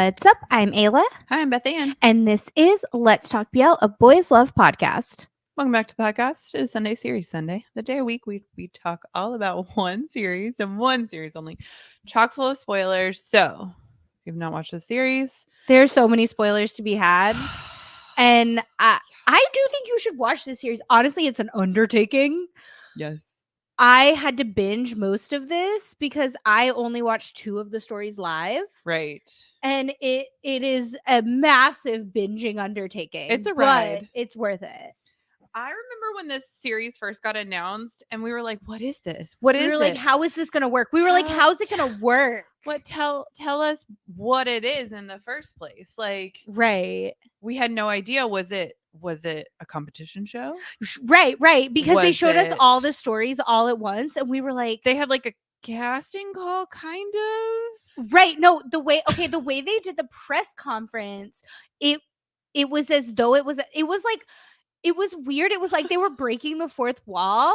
What's up? I'm Ayla, Hi, I'm Beth Ann. and this is Let's Talk BL, a Boys Love podcast. Welcome back to the podcast. It is Sunday Series Sunday. The day a week we talk all about one series and one series only. Chock full of spoilers. So, if you've not watched the series, There are so many spoilers to be had, and I do think you should watch this series. Honestly, it's an undertaking. yes. I had to binge most of this because I only watched 2 of the stories live. Right. And it is a massive binging undertaking. It's a but ride. It's worth it. I remember when this series first got announced and we were like, what is this? What is We were it? like, how is this going to work? We were like, how's it going to work? What tell us what it is in the first place. Like, Right. we had no idea. Was it a competition show? Right. Because they Was showed us it- all the stories all at once, and we were like, They had like a casting call, kind of. right. No, the way they did the press conference, it was as though it was like, it was weird. It was like they were breaking the fourth wall,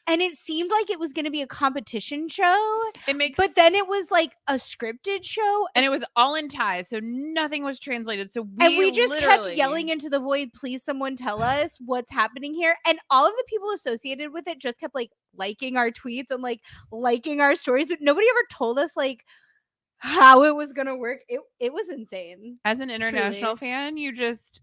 and it seemed like it was going to be a competition show. But then it was like a scripted show, and it was all in Thai, so nothing was translated. So we just kept yelling into the void, please someone tell us what's happening here. And all of the people associated with it just kept like liking our tweets and like liking our stories, but nobody ever told us like how it was gonna work. It was insane. As an international Truly. fan, you just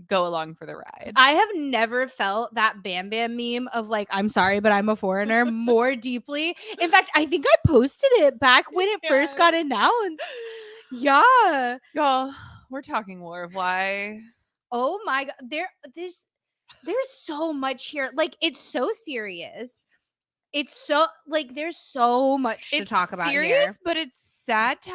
go along for the ride. I have never felt that Bam Bam meme of like, I'm sorry, but I'm a foreigner more deeply. In fact, I think I posted it back when it first got announced. Yeah. Y'all, we're talking War of Why. Oh my god. There's so much here. Like, it's so serious. It's so like there's so much to talk about serious, here. But it's satire,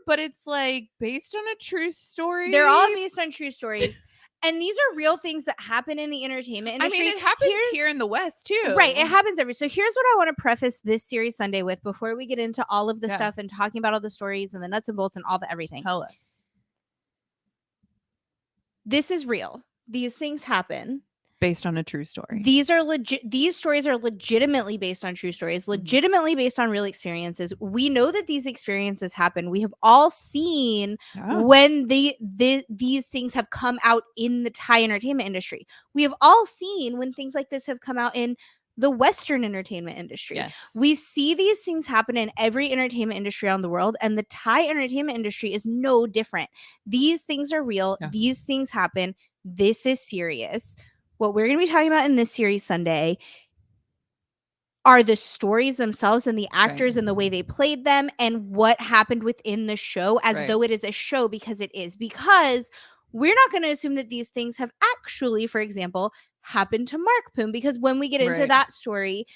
but it's like based on a true story. They're all based on true stories. And these are real things that happen in the entertainment industry. I mean, it happens here in the West too. Right. It happens So here's what I want to preface this series Sunday with before we get into all of the stuff and talking about all the stories and the nuts and bolts and all the everything. Tell us. This is real. These things happen. Based on a true story. These stories are legitimately based on true stories, legitimately based on real experiences. We know that these experiences happen. We have all seen when these things have come out in the Thai entertainment industry. We have all seen when things like this have come out in the Western entertainment industry. Yes. We see these things happen in every entertainment industry around the world, and the Thai entertainment industry is no different. These things are real. Yeah. These things happen. This is serious. What we're going to be talking about in this series Sunday are the stories themselves and the actors and the way they played them and what happened within the show as though it is a show, because it is. Because we're not going to assume that these things have actually, for example, happened to Mark Poom, because when we get into that story,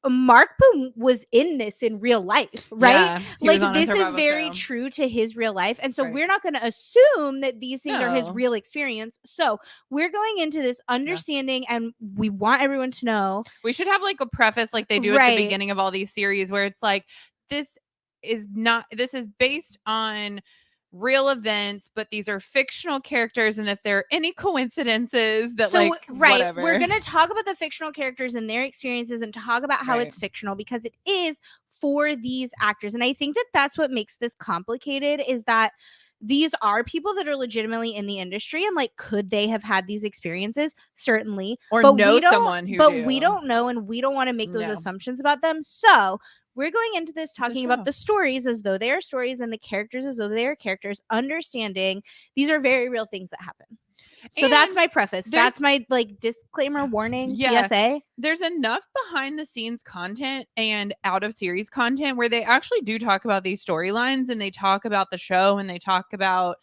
Mark Poom was in this in real life, right? Yeah, like, this is very true to his real life. And so we're not going to assume that these things are his real experience. So we're going into this understanding, and we want everyone to know. We should have like a preface like they do at the beginning of all these series, where it's like, this is based on real events, but these are fictional characters, and if there are any coincidences that whatever. We're gonna talk about the fictional characters and their experiences and talk about how it's fictional, because it is for these actors. And I think that that's what makes this complicated, is that these are people that are legitimately in the industry, and like, could they have had these experiences? Certainly, or know someone who we don't know, and we don't want to make those assumptions about them. So we're going into this talking about the stories as though they are stories, and the characters as though they are characters, understanding these are very real things that happen. So that's my preface. That's my like disclaimer, warning, PSA. There's enough behind the scenes content and out of series content where they actually do talk about these storylines, and they talk about the show, and they talk about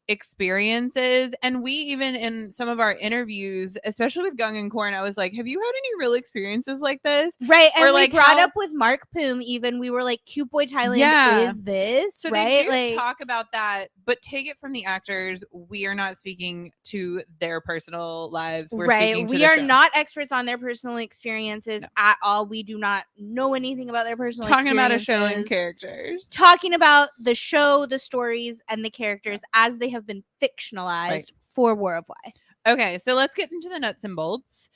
experiences. And we even in some of our interviews, especially with Gung and Korn, I was like, have you had any real experiences like this? Right. And we brought up with Mark Poom, even we were like, Cute Boy Thailand is this. So right? They do talk about that, but take it from the actors. We are not speaking to their personal lives. We're speaking to we are not experts on their personal experiences at all. We do not know anything about their personal experiences. Talking about a show and characters. Talking about the show, the stories, and the characters as they have been fictionalized for War of Why. Okay, so let's get into the nuts and bolts.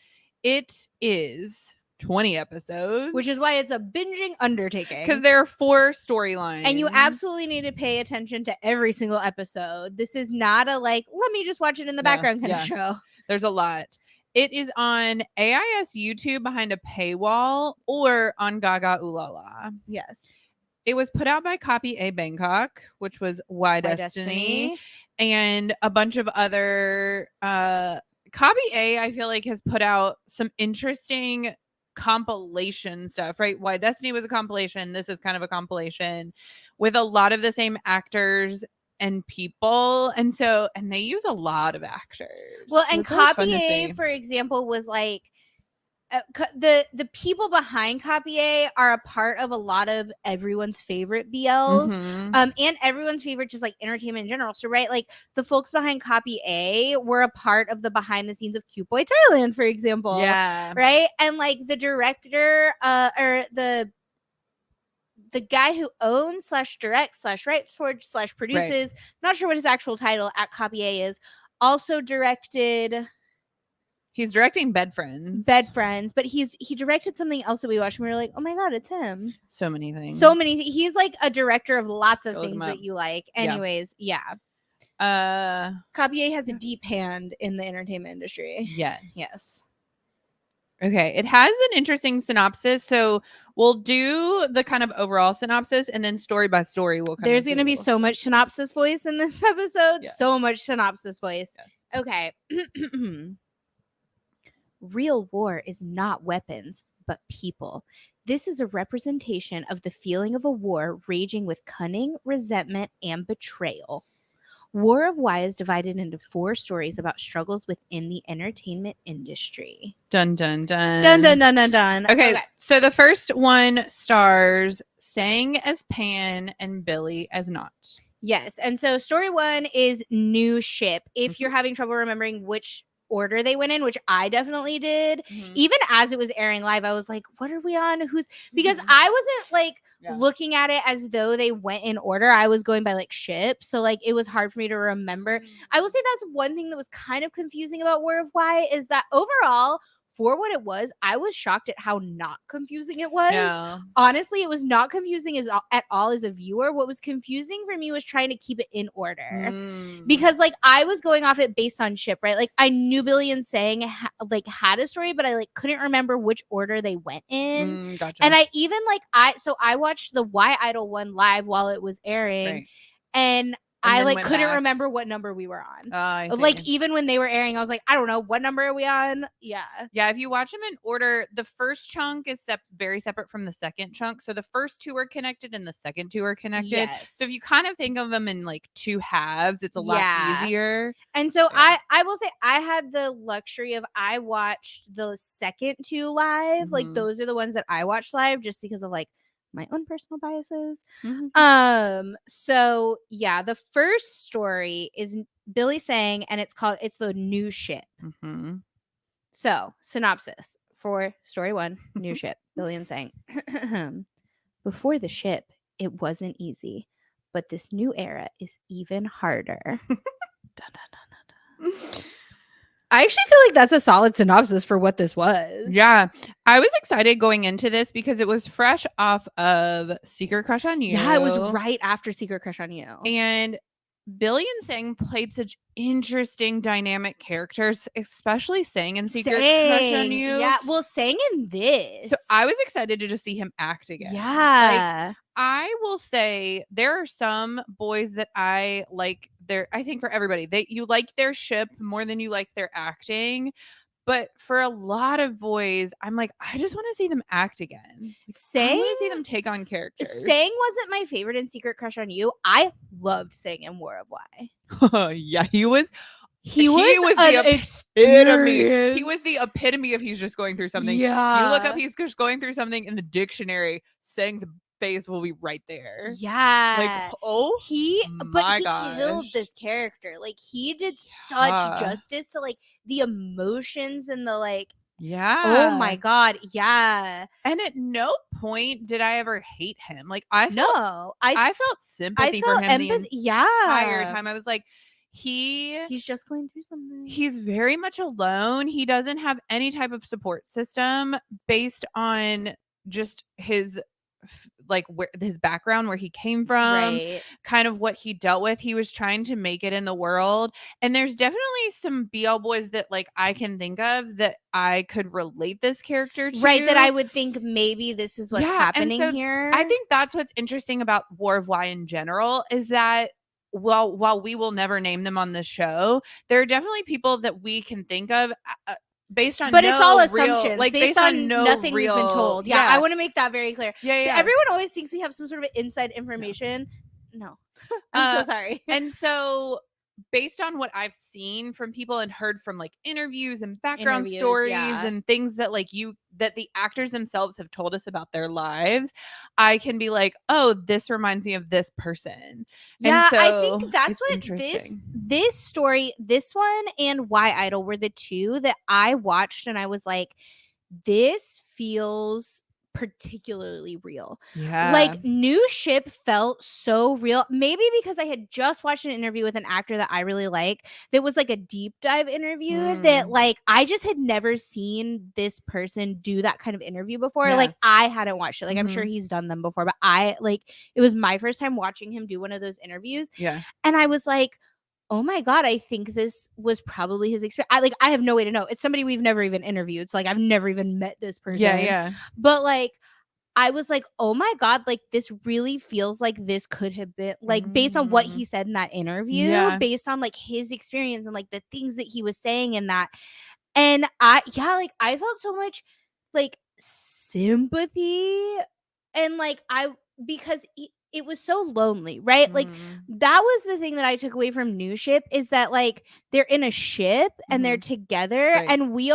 It is 20 episodes. Which is why it's a binging undertaking. Because there are 4 storylines. And you absolutely need to pay attention to every single episode. This is not a let me just watch it in the background kind of show. There's a lot. It is on AIS YouTube behind a paywall or on Gaga Ooh La La. Yes. It was put out by Copy A Bangkok, which was Why Destiny, and a bunch of other Copy A, I feel like, has put out some interesting compilation stuff, right? Why Destiny was a compilation. This is kind of a compilation with a lot of the same actors and people. And they use a lot of actors. Well, and Copy A, for example, was like, the people behind Copy A are a part of a lot of everyone's favorite BLs, and everyone's favorite just like entertainment in general. So right, like the folks behind Copy A were a part of the behind the scenes of Cute Boy Thailand, for example. Yeah. Right. And like the director or the guy who owns / directs / writes for / produces, not sure what his actual title at Copy A is, also directed. He's directing Bed Friends, but he directed something else that we watched and we were like, oh my god, it's him. So many things. He's like a director of lots of things that you like. Anyways, Copy A has a deep hand in the entertainment industry. Yes. Okay, it has an interesting synopsis, so we'll do the kind of overall synopsis and then story by story There's going to be so much synopsis voice in this episode. Yes. So much synopsis voice. Yes. Okay. Real war is not weapons, but people. This is a representation of the feeling of a war raging with cunning, resentment, and betrayal. War of Why is divided into 4 stories about struggles within the entertainment industry. Dun, dun, dun. Dun, dun, dun, dun, dun. Okay, so the first one stars Sang as Pan and Billy as Not. Yes, and so story 1 is New Ship. If you're having trouble remembering which order they went in, which I definitely did, even as it was airing live, I was like, what are we on? Because I wasn't like looking at it as though they went in order. I was going by like ship, so like it was hard for me to remember. I will say that's one thing that was kind of confusing about War of Why is that overall, for what it was, I was shocked at how not confusing it was. Yeah. Honestly, it was not confusing at all as a viewer. What was confusing for me was trying to keep it in order. Because like I was going off it based on ship, right? Like I knew Billy and Sang had a story, but I like couldn't remember which order they went in. Gotcha. And I even I watched the Why Idol one live while it was airing, and I like couldn't remember what number we were on. Like even when they were airing, I was like, I don't know, what number are we on? Yeah. Yeah, if you watch them in order, the first chunk is very separate from the second chunk. So the first 2 are connected and the second 2 are connected. Yes. So if you kind of think of them in like 2 halves, it's a lot easier. And so I will say I had the luxury of I watched the second 2 live. Like those are the ones that I watched live just because of like my own personal biases. So yeah, the first story is Billy Sang and it's the New Ship. So synopsis for story 1, New Ship, Billy and Sang. Before the ship, it wasn't easy, but this new era is even harder. Dun, dun, dun, dun, dun. I actually feel like that's a solid synopsis for what this was. Yeah. I was excited going into this because it was fresh off of Secret Crush on You. Yeah, it was right after Secret Crush on You. And Billy and Sang played such interesting dynamic characters, especially Sang in Secret Crush on You. Yeah, well, Sang in this. So I was excited to just see him act again. Yeah. Like, I will say there are some boys that I like I think for everybody, you like their ship more than you like their acting. But for a lot of boys, I'm like, I just want to see them act again. I want to see them take on characters. Sang wasn't my favorite in Secret Crush on You. I loved Sang in War of Why. Yeah, he was the epitome. He was the epitome of he's just going through something. Yeah. You look up he's just going through something in the dictionary, Sang's face will be right there. Yeah. Like, he killed this character. Like he did such justice to like the emotions and the like. Yeah. Oh my god. Yeah. And at no point did I ever hate him. Like I felt sympathy for him the entire time. I was like, He's just going through something. He's very much alone. He doesn't have any type of support system based on just his where his background, where he came from, Right. kind of what he dealt with. He was trying to make it in the world. And there's definitely some BL boys that like I can think of that I could relate this character to. Right, that I would think maybe this is what's happening here. I think that's what's interesting about War of Y in general, is that while we will never name them on the show, there are definitely people that we can think of based on, but it's all real, assumptions, like based on no nothing real, we've been told. Yeah, I want to make that very clear. Yeah. Everyone always thinks we have some sort of inside information. No. I'm so sorry. And so based on what I've seen from people and heard from like interviews and background stories and things that like that the actors themselves have told us about their lives, I can be like, oh, this reminds me of this person. Yeah, and so I think that's what this story, this one and Why Idol were the two that I watched and I was like, this feels particularly real. Yeah. Like New Ship felt so real. Maybe because I had just watched an interview with an actor that I really like. That was like a deep dive interview that like I just had never seen this person do that kind of interview before. Yeah. Like I hadn't watched it. Like I'm sure he's done them before, but it was my first time watching him do one of those interviews. Yeah. And I was like, oh my God, I think this was probably his experience. I have no way to know. It's somebody we've never even interviewed. So like I've never even met this person. Yeah. But like I was like, oh my God, like this really feels like this could have been like based on what he said in that interview, based on like his experience and like the things that he was saying in that. And I felt so much like sympathy and like because it was so lonely, right? Like that was the thing that I took away from New Ship, is that like they're in a ship and they're together, and we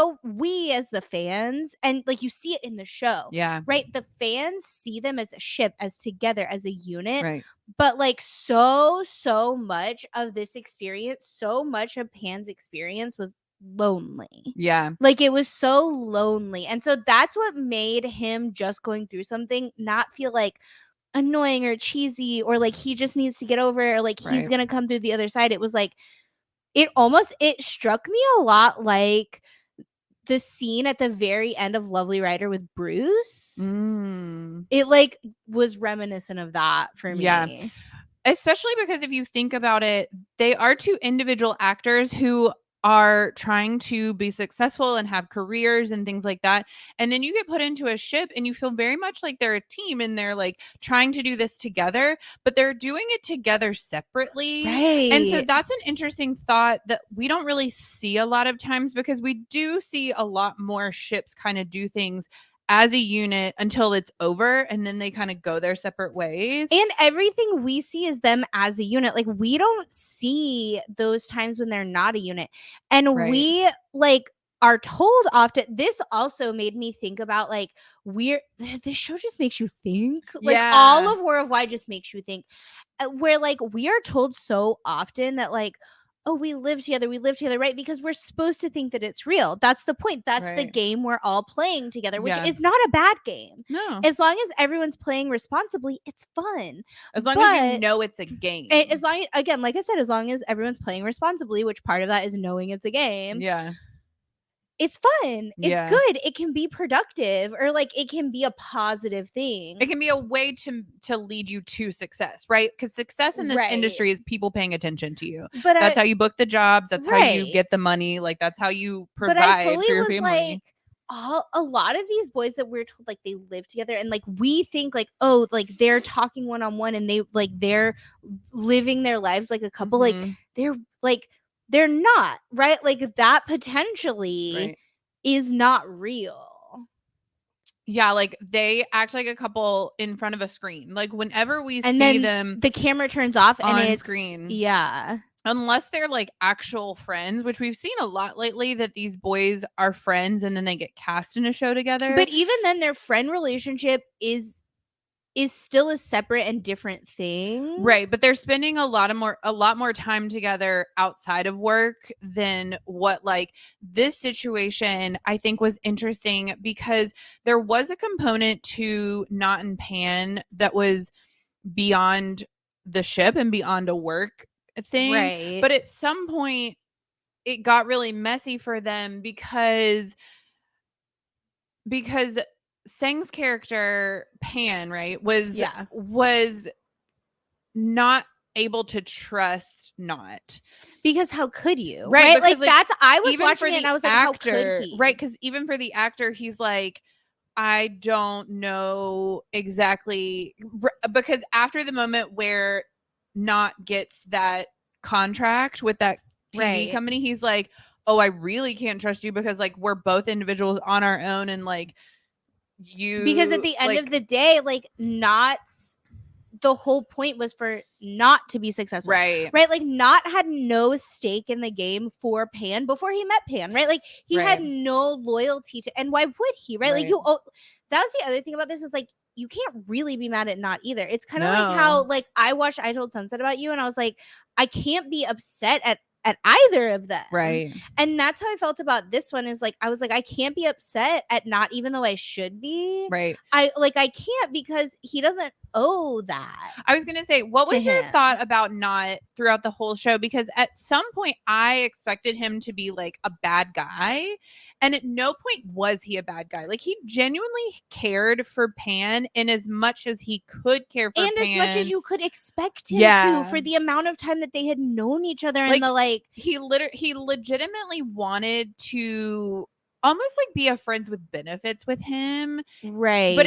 as the fans, and like you see it in the show, right? The fans see them as a ship, as together, as a unit, right? But like so much of this experience, so much of Pan's experience was lonely. Yeah. Like it was so lonely. And so that's what made him just going through something not feel like annoying or cheesy or like he just needs to get over it or like he's gonna come through the other side. It was like it struck me a lot like the scene at the very end of Lovely Rider with Bruce. It like was reminiscent of that for me. Yeah. Especially because if you think about it, they are two individual actors who are trying to be successful and have careers and things like that. And then you get put into a ship and you feel very much like they're a team and they're like trying to do this together, but they're doing it together separately. Right. And so that's an interesting thought that we don't really see a lot of times, because we do see a lot more ships kind of do things as a unit until it's over, and then they kind of go their separate ways. And everything we see is them as a unit. Like we don't see those times when they're not a unit. And we like are told often. This also made me think about like this show just makes you think. Like all of War of Y just makes you think. Where like we are told so often that like, oh, we live together, right? Because we're supposed to think that it's real. That's the point. That's the game we're all playing together, which is not a bad game. No. As long as everyone's playing responsibly, it's fun. As long as you know it's a game. As long, again, like I said, as long as everyone's playing responsibly, which part of that is knowing it's a game. Yeah. It's fun. It's good. It can be productive, or like it can be a positive thing. It can be a way to lead you to success, right? Because success in this industry is people paying attention to you. But that's how you book the jobs. That's how you get the money. Like that's how you provide for your family. Like, a lot of these boys that we're told like they live together, and like we think like, oh, like they're talking one-on-one and they're living their lives like a couple. Like they're not, right? Like that potentially is not real. Yeah, like they act like a couple in front of a screen. Like whenever we see them, the camera turns off on and it's screen. Yeah. Unless they're like actual friends, which we've seen a lot lately, that these boys are friends and then they get cast in a show together. But even then their friend relationship is still a separate and different thing. Right. But they're spending a lot more time together outside of work than what like this situation I think was interesting, because there was a component to Not and Pan that was beyond the ship and beyond a work thing. Right. But at some point, it got really messy for them because Sang's character Pan, right, was not able to trust Not. Because how could you? Right, Right? because, Like, that's I was even watching for it and the I was like, how could actor, he? right? Because even for the actor, he's like, I don't know exactly, because after the moment where Not gets that contract with that TV Right. company, he's like, oh, I really can't trust you because, like, we're both individuals on our own, and, like, Because at the end of the day, like, Not's the whole point was for Not to be successful. right? Like, Not had no stake in the game for Pan before he met Pan, right? Like, he had Right. no loyalty to, and why would he, right? Like, Right. that was the other thing about this is, like, you can't really be mad at Not either. It's kind of No. like how, like, I watched I Told Sunset About You, and I was like, I can't be upset at either of them. Right. And that's how I felt about this one is like, I was like, I can't be upset at Not, even though I should be. Right. I can't, because he doesn't owe that. I was going to say, what to was your him. thought about Not throughout the whole show? Because at some point I expected him to be like a bad guy, and at no point was he a bad guy. Like, he genuinely cared for Pan in as much as he could care for And Pan. as much as you could expect him Yeah. to, for the amount of time that they had known each other. Like, And the, like, he legitimately wanted to almost like be a friends with benefits with him. right. But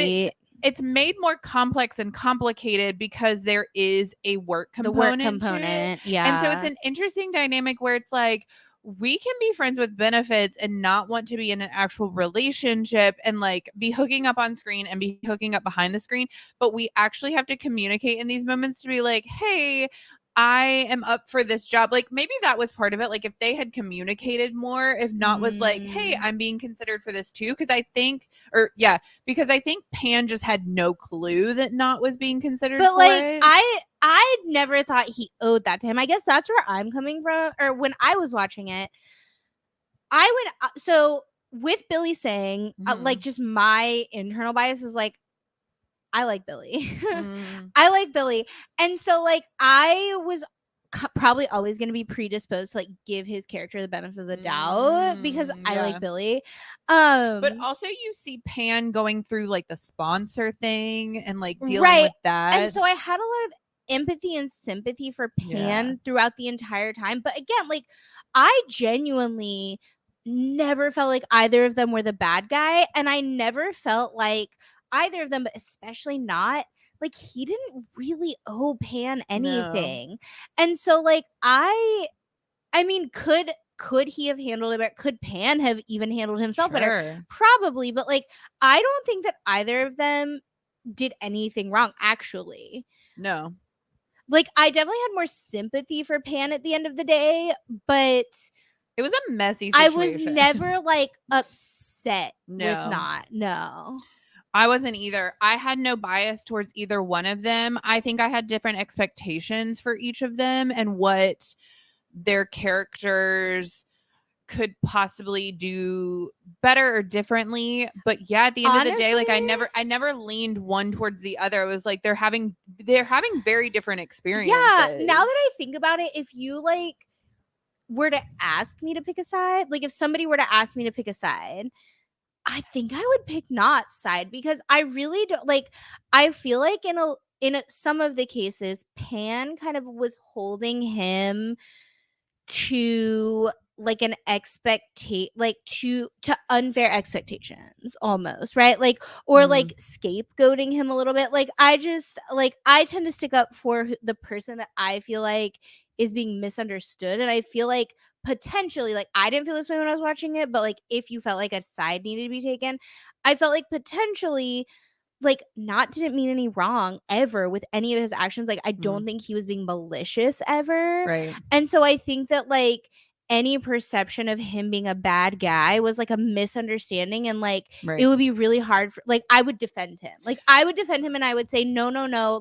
it's made more complex and complicated because there is a work component. The work component, yeah. And so it's an interesting dynamic where it's like, we can be friends with benefits and not want to be in an actual relationship and, like, be hooking up on screen and be hooking up behind the screen, but we actually have to communicate in these moments to be like, hey, I am up for this job. Like, maybe that was part of it. Like, if they had communicated more, if Not was like, hey, I'm being considered for this too. Because I think Pan just had no clue that Not was being considered but, for like, it. I never thought he owed that to him. I guess that's where I'm coming from. Or when I was watching it, I would, so with Billy saying, like, just my internal bias is like, I like Billy. I like Billy. And so, like, I was probably always going to be predisposed to, like, give his character the benefit of the doubt because I like Billy. But also you see Pan going through, like, the sponsor thing and, like, dealing with that. And so I had a lot of empathy and sympathy for Pan throughout the entire time. But again, like, I genuinely never felt like either of them were the bad guy. And I never felt like either of them, but especially Not, like, he didn't really owe Pan anything. No. And so, like, I mean, could he have handled it better? Could Pan have even handled himself better? Probably. But, like, I don't think that either of them did anything wrong, actually. No. Like, I definitely had more sympathy for Pan at the end of the day, but it was a messy situation. I was never, like, upset with Not. No. I wasn't either. I had no bias towards either one of them. I think I had different expectations for each of them and what their characters could possibly do better or differently. But yeah, at the end of the day, like, I never leaned one towards the other. It was like they're having very different experiences. Yeah. Now that I think about it, if you, like, were to ask me to pick a side, like, if somebody were to ask me to pick a side, I think I would pick Not's side, because I really don't, like, I feel like in some of the cases, Pan kind of was holding him to, like, an like to unfair expectations almost, right? Like, or like scapegoating him a little bit. Like, I tend to stick up for the person that I feel like is being misunderstood. And I feel like potentially, like, I didn't feel this way when I was watching it, but, like, if you felt like a side needed to be taken, I felt like potentially, like, Not didn't mean any wrong ever with any of his actions. Like, I don't think he was being malicious ever. Right. And so I think that, like, any perception of him being a bad guy was, like, a misunderstanding, and, like, it would be really hard for, like, I would defend him. Like, I would defend him and I would say, no,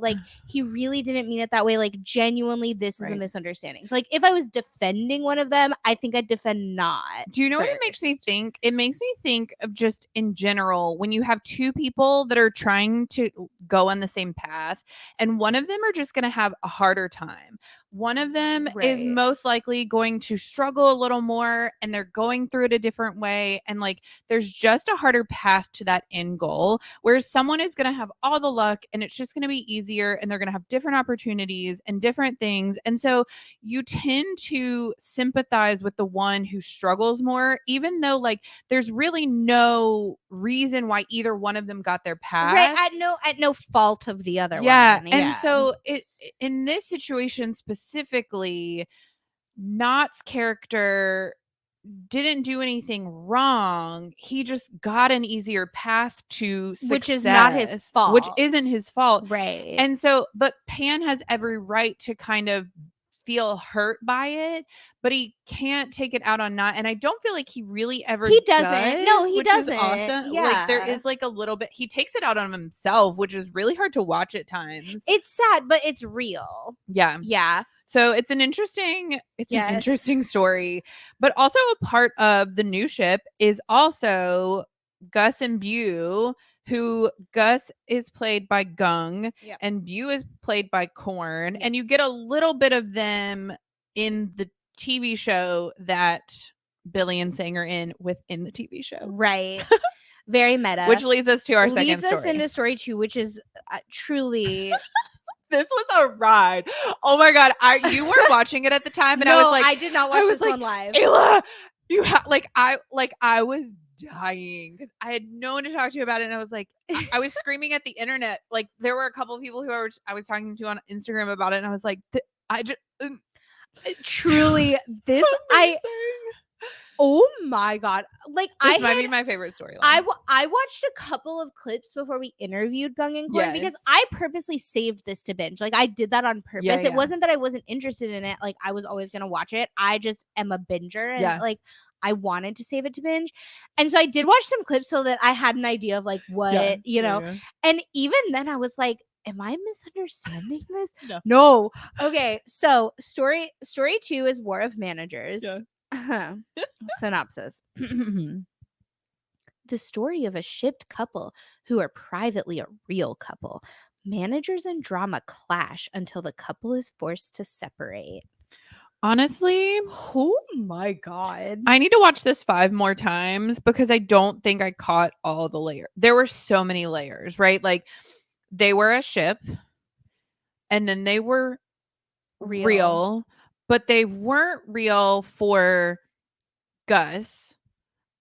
like, he really didn't mean it that way. Like, genuinely, this is a misunderstanding. So, like, if I was defending one of them, I think I'd defend Not. Do you know what it makes me think? It makes me think of just in general, when you have two people that are trying to go on the same path and one of them are just going to have a harder time. one of them is Right. most likely going to struggle a little more and they're going through it a different way. And like, there's just a harder path to that end goal, whereas someone is going to have all the luck and it's just going to be easier and they're going to have different opportunities and different things. And so you tend to sympathize with the one who struggles more, even though like there's really no reason why either one of them got their path. Right, at no fault of the other Yeah. one. And so it in this situation specifically, Knott's character didn't do anything wrong. He just got an easier path to success, which is not his fault. Which isn't his fault. Right. And so, but Pan has every right to kind of feel hurt by it, but he can't take it out on Knott. And I don't feel like he really ever He doesn't. No, he which doesn't. is awesome. Yeah. Like there is like a little bit, he takes it out on himself, which is really hard to watch at times. It's sad, but it's real. Yeah. Yeah. So it's an interesting story. But also a part of the new ship is also Gus and Bew, who Gus is played by Gung and Bew is played by Korn. And you get a little bit of them in the TV show that Billy and Sang are in within the TV show. Right. Very meta. Which leads us to our second story. Leads us into story 2, which is truly... This was a ride. Oh my God. You were watching it at the time and I was like, I did not watch this one live. Ayla, you I was dying because I had no one to talk to about it. And I was like, I was screaming at the internet. Like there were a couple of people who I was talking to on Instagram about it. And I was like, truly this, oh my God. Like this might be my favorite storyline. I watched a couple of clips before we interviewed Gung and Korn because I purposely saved this to binge. Like I did that on purpose. It wasn't that I wasn't interested in it. Like I was always going to watch it. I just am a binger and like I wanted to save it to binge. And so I did watch some clips so that I had an idea of like what, you know, and even then I was like, am I misunderstanding this? No. Okay. So story 2 is War of Managers. Synopsis. The story of a shipped couple who are privately a real couple. Managers and drama clash until the couple is forced to separate. Honestly, oh my God. I need to watch this 5 more times because I don't think I caught all the layers. There were so many layers, right? Like they were a ship and then they were real, but they weren't real for Gus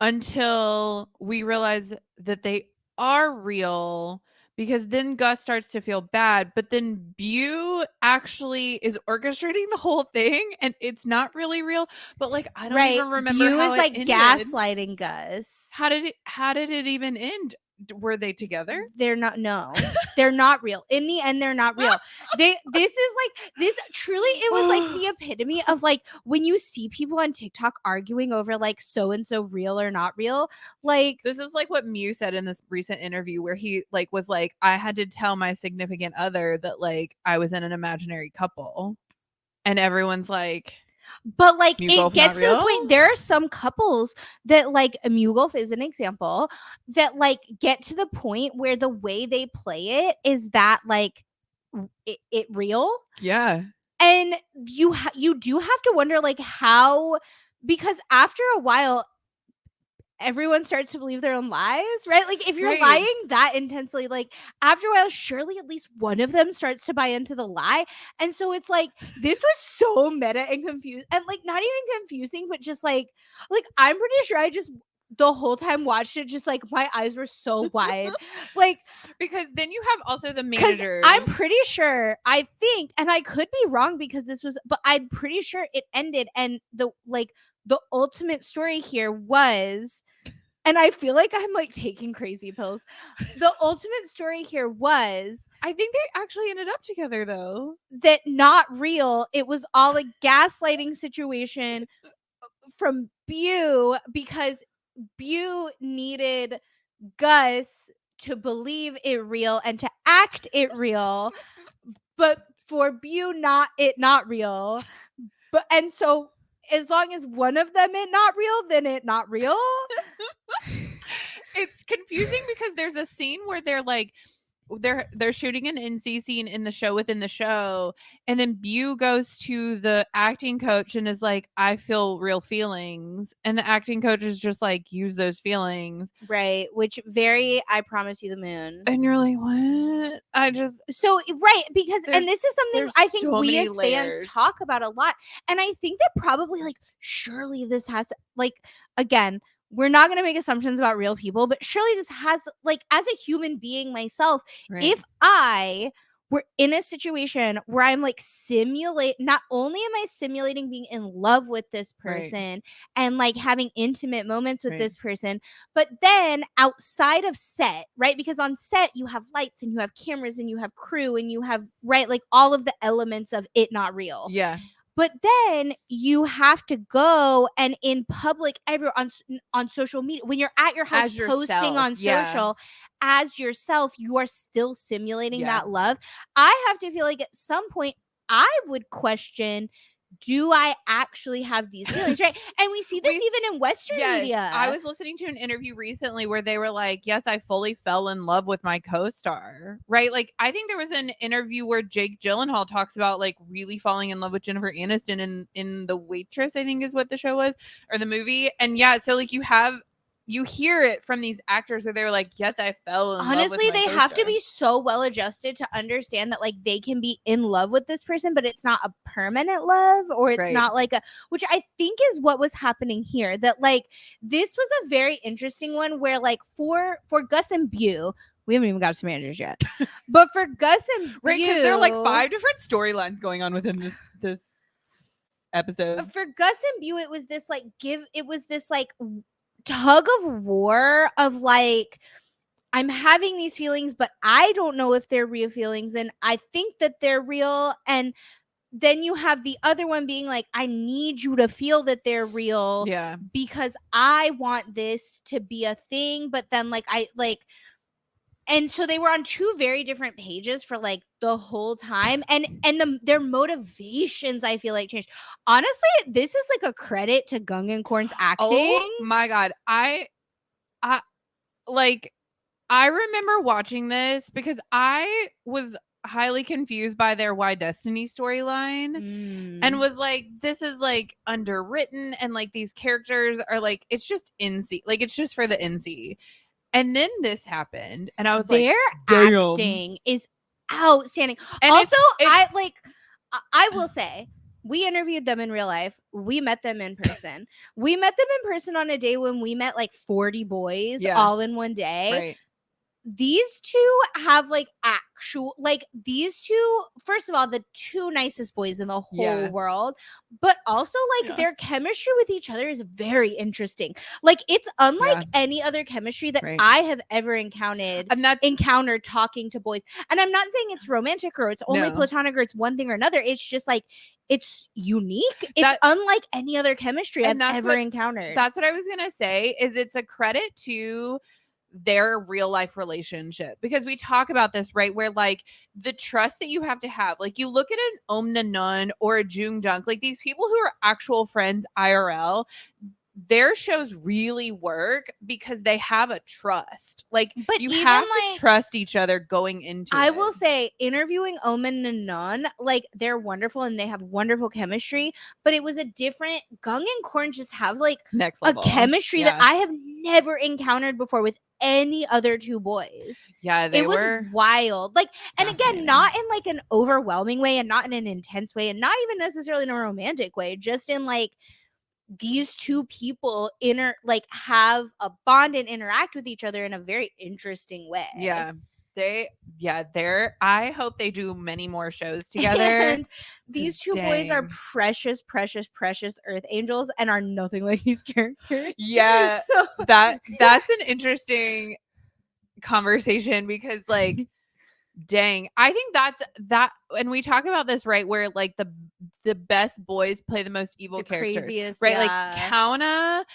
until we realize that they are real, because then Gus starts to feel bad, but then Bew actually is orchestrating the whole thing and it's not really real. But like I don't even remember Bew how is it like ended. Gaslighting Gus. How did it even end? Were they together? They're not. No, they're not real. In the end, they're not real. This is like this. Truly, it was like the epitome of like when you see people on TikTok arguing over like so and so real or not real. Like this is like what Mew said in this recent interview where he like was like, I had to tell my significant other that like I was in an imaginary couple, and everyone's like. But like it gets to the point. There are some couples that like Mugolf is an example that like get to the point where the way they play it is that like it real. Yeah. And you do have to wonder like how, because after a while everyone starts to believe their own lies, right? Like if you're lying that intensely, like after a while, surely at least one of them starts to buy into the lie. And so it's like, this was so meta and confused, and like not even confusing, but just like I'm pretty sure I just the whole time watched it, just like my eyes were so wide. Like, because then you have also the managers. I'm pretty sure, I think, and I could be wrong because this was, but I'm pretty sure it ended and the ultimate story here was, and I feel like I'm like taking crazy pills. The ultimate story here was, I think they actually ended up together though. That not real. It was all a gaslighting situation from Bew, because Bew needed Gus to believe it real and to act it real, but for Bew not real. But and so as long as one of them it not real, then it not real. It's confusing because there's a scene where they're like they're shooting an NC scene in the show within the show, and then Beau goes to the acting coach and is like, I feel real feelings, and the acting coach is just like, use those feelings, right, which I promise you the moon. and you're like, what? Right, because and this is something I think so we many as layers. fans talk about a lot, and I think that probably like surely this has like, again, we're not going to make assumptions about real people, but surely this has like, as a human being myself, Right. if I were in a situation where I'm like not only am I simulating being in love with this person and like having intimate moments with this person, but then outside of set, right? Because on set you have lights and you have cameras and you have crew and you have, right, like all of the elements of it not real. Yeah. But then you have to go and in public, on social media, when you're at your house posting on social as yourself, you are still simulating that love. I have to feel like at some point I would question, do I actually have these feelings, right? And we see this even in Western media. I was listening to an interview recently where they were like, yes, I fully fell in love with my co-star, right? Like, I think there was an interview where Jake Gyllenhaal talks about like really falling in love with Jennifer Aniston in The Waitress, I think is what the show was, or the movie. And yeah, so like you hear it from these actors where they're like, yes, I fell in love with honestly, my they co-star. have to be so well adjusted to understand that like they can be in love with this person, but it's not a permanent love, or it's not like which I think is what was happening here. That like this was a very interesting one where like for Gus and Beau, we haven't even got to managers yet, but for Gus and Beau, right, because there are like 5 different storylines going on within this episode. For Gus and Beau, it was this like tug of war of like, I'm having these feelings, but I don't know if they're real feelings, and I think that they're real. And then you have the other one being like, I need you to feel that they're real, because I want this to be a thing. But then and so they were on 2 very different pages for like the whole time, and their motivations, I feel like, changed. Honestly, this is like a credit to Gung and Korn's acting. Oh my god, I remember watching this because I was highly confused by their Why Destiny storyline and was like, this is like underwritten, and like these characters are like, it's just NC, like it's just for the NC. And then this happened, and I was their like, acting is outstanding. And also, I will say, we interviewed them in real life. We met them in person. We met them in person on a day when we met like 40 boys all in one day. Right. These two have like these two, first of all, the 2 nicest boys in the whole world, but also like their chemistry with each other is very interesting. Like, it's unlike any other chemistry that I have ever encountered talking to boys. And I'm not saying it's romantic or it's only platonic or it's one thing or another. It's just like, it's unique. It's unlike any other chemistry I've ever encountered. That's what I was gonna say, is it's a credit to their real life relationship, because we talk about this, right, where like the trust that you have to have, like you look at an Om Nanun or a Jung Dunk, like these people who are actual friends IRL, their shows really work because they have a trust. Like, but you have to trust each other going into it. I will say, interviewing Omen and Nun, like, they're wonderful and they have wonderful chemistry, but it was a different. Gung and Korn just have like next level a chemistry that I have never encountered before with any other 2 boys. Yeah, it was wild. Like, and again, not in like an overwhelming way and not in an intense way and not even necessarily in a romantic way, just in like, these 2 people have a bond and interact with each other in a very interesting way. I hope they do many more shows together. And these 2 boys are precious, precious, precious earth angels and are nothing like these characters. Yeah. So that's an interesting conversation, because like, dang, I think that, and we talk about this, right, where like the best boys play the most evil characters, craziest, right? Like Kauna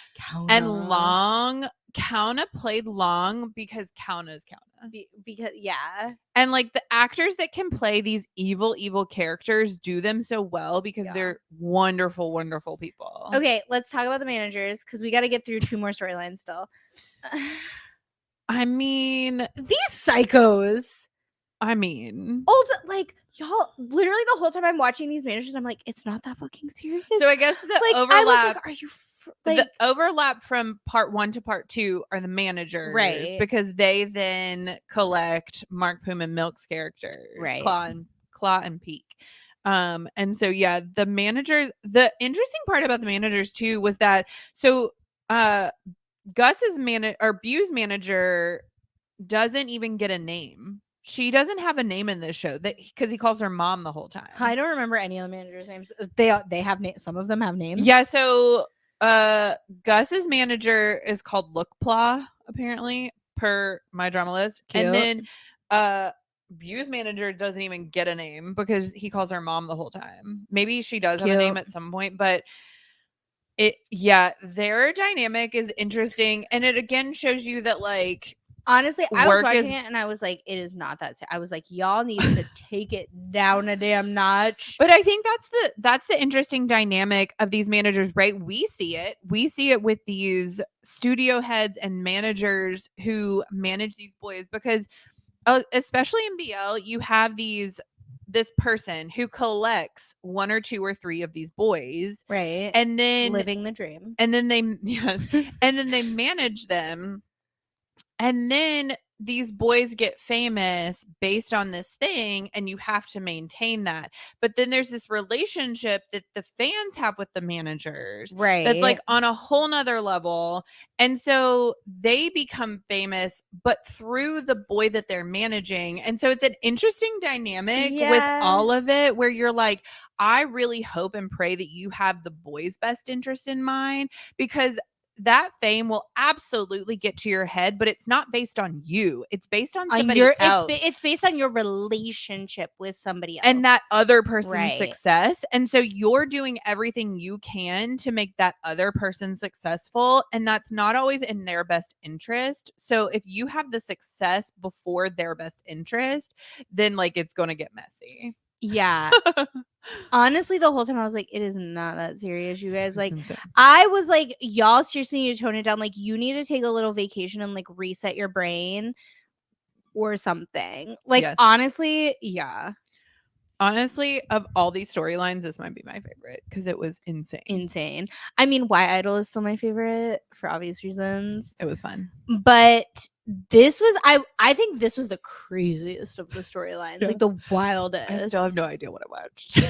and Long. Kauna played Long because Kauna's Kauna. Because and like the actors that can play these evil characters do them so well because they're wonderful, wonderful people. Okay, let's talk about the managers, because we got to get through 2 more storylines still. I mean, these psychos. I mean, like y'all, literally the whole time I'm watching these managers, I'm like, it's not that fucking serious. so I guess the like, overlap. I was like, are you the overlap from part 1 to part 2 are the managers, right? Because they then collect Mark Poom and Milk's characters, right? Claw and Peak. And so yeah, the managers. The interesting part about the managers too was that Gus's Bu's manager doesn't even get a name. She doesn't have a name in this show because he calls her mom the whole time. I don't remember any of the managers' names. They have names. Some of them have names. Yeah. So Gus's manager is called Lookplaw, apparently, per my drama list. Cute. And then Bu's manager doesn't even get a name because he calls her mom the whole time. Maybe she does have a name at some point, but their dynamic is interesting, and it again shows you that, like, honestly, I was watching it and I was like, it is not that I was like, y'all need to take it down a damn notch. But I think that's the interesting dynamic of these managers, right? We see it with these studio heads and managers who manage these boys, because especially in BL, you have this person who collects 1 or 2 or 3 of these boys, right? And then living the dream. And then they and then they manage them. And then these boys get famous based on this thing, and you have to maintain that. But then there's this relationship that the fans have with the managers, right? That's like on a whole nother level. And so they become famous, but through the boy that they're managing. And so it's an interesting dynamic with all of it, where you're like, I really hope and pray that you have the boy's best interest in mind, because that fame will absolutely get to your head, but it's not based on you. It's based on somebody else. It's based on your relationship with somebody else and that other person's success. And so you're doing everything you can to make that other person successful, and that's not always in their best interest. So if you have the success before their best interest, then like it's going to get messy. Yeah. Honestly, the whole time I was like, it is not that serious, you guys. Like, I was like, y'all seriously need to tone it down. Like, you need to take a little vacation and like reset your brain or something. Like, honestly, yeah. Honestly, of all these storylines, this might be my favorite because it was insane. I mean, Why Idol is still my favorite for obvious reasons. It was fun, but this was I think this was the craziest of the storylines, like the wildest. I still have no idea what I watched.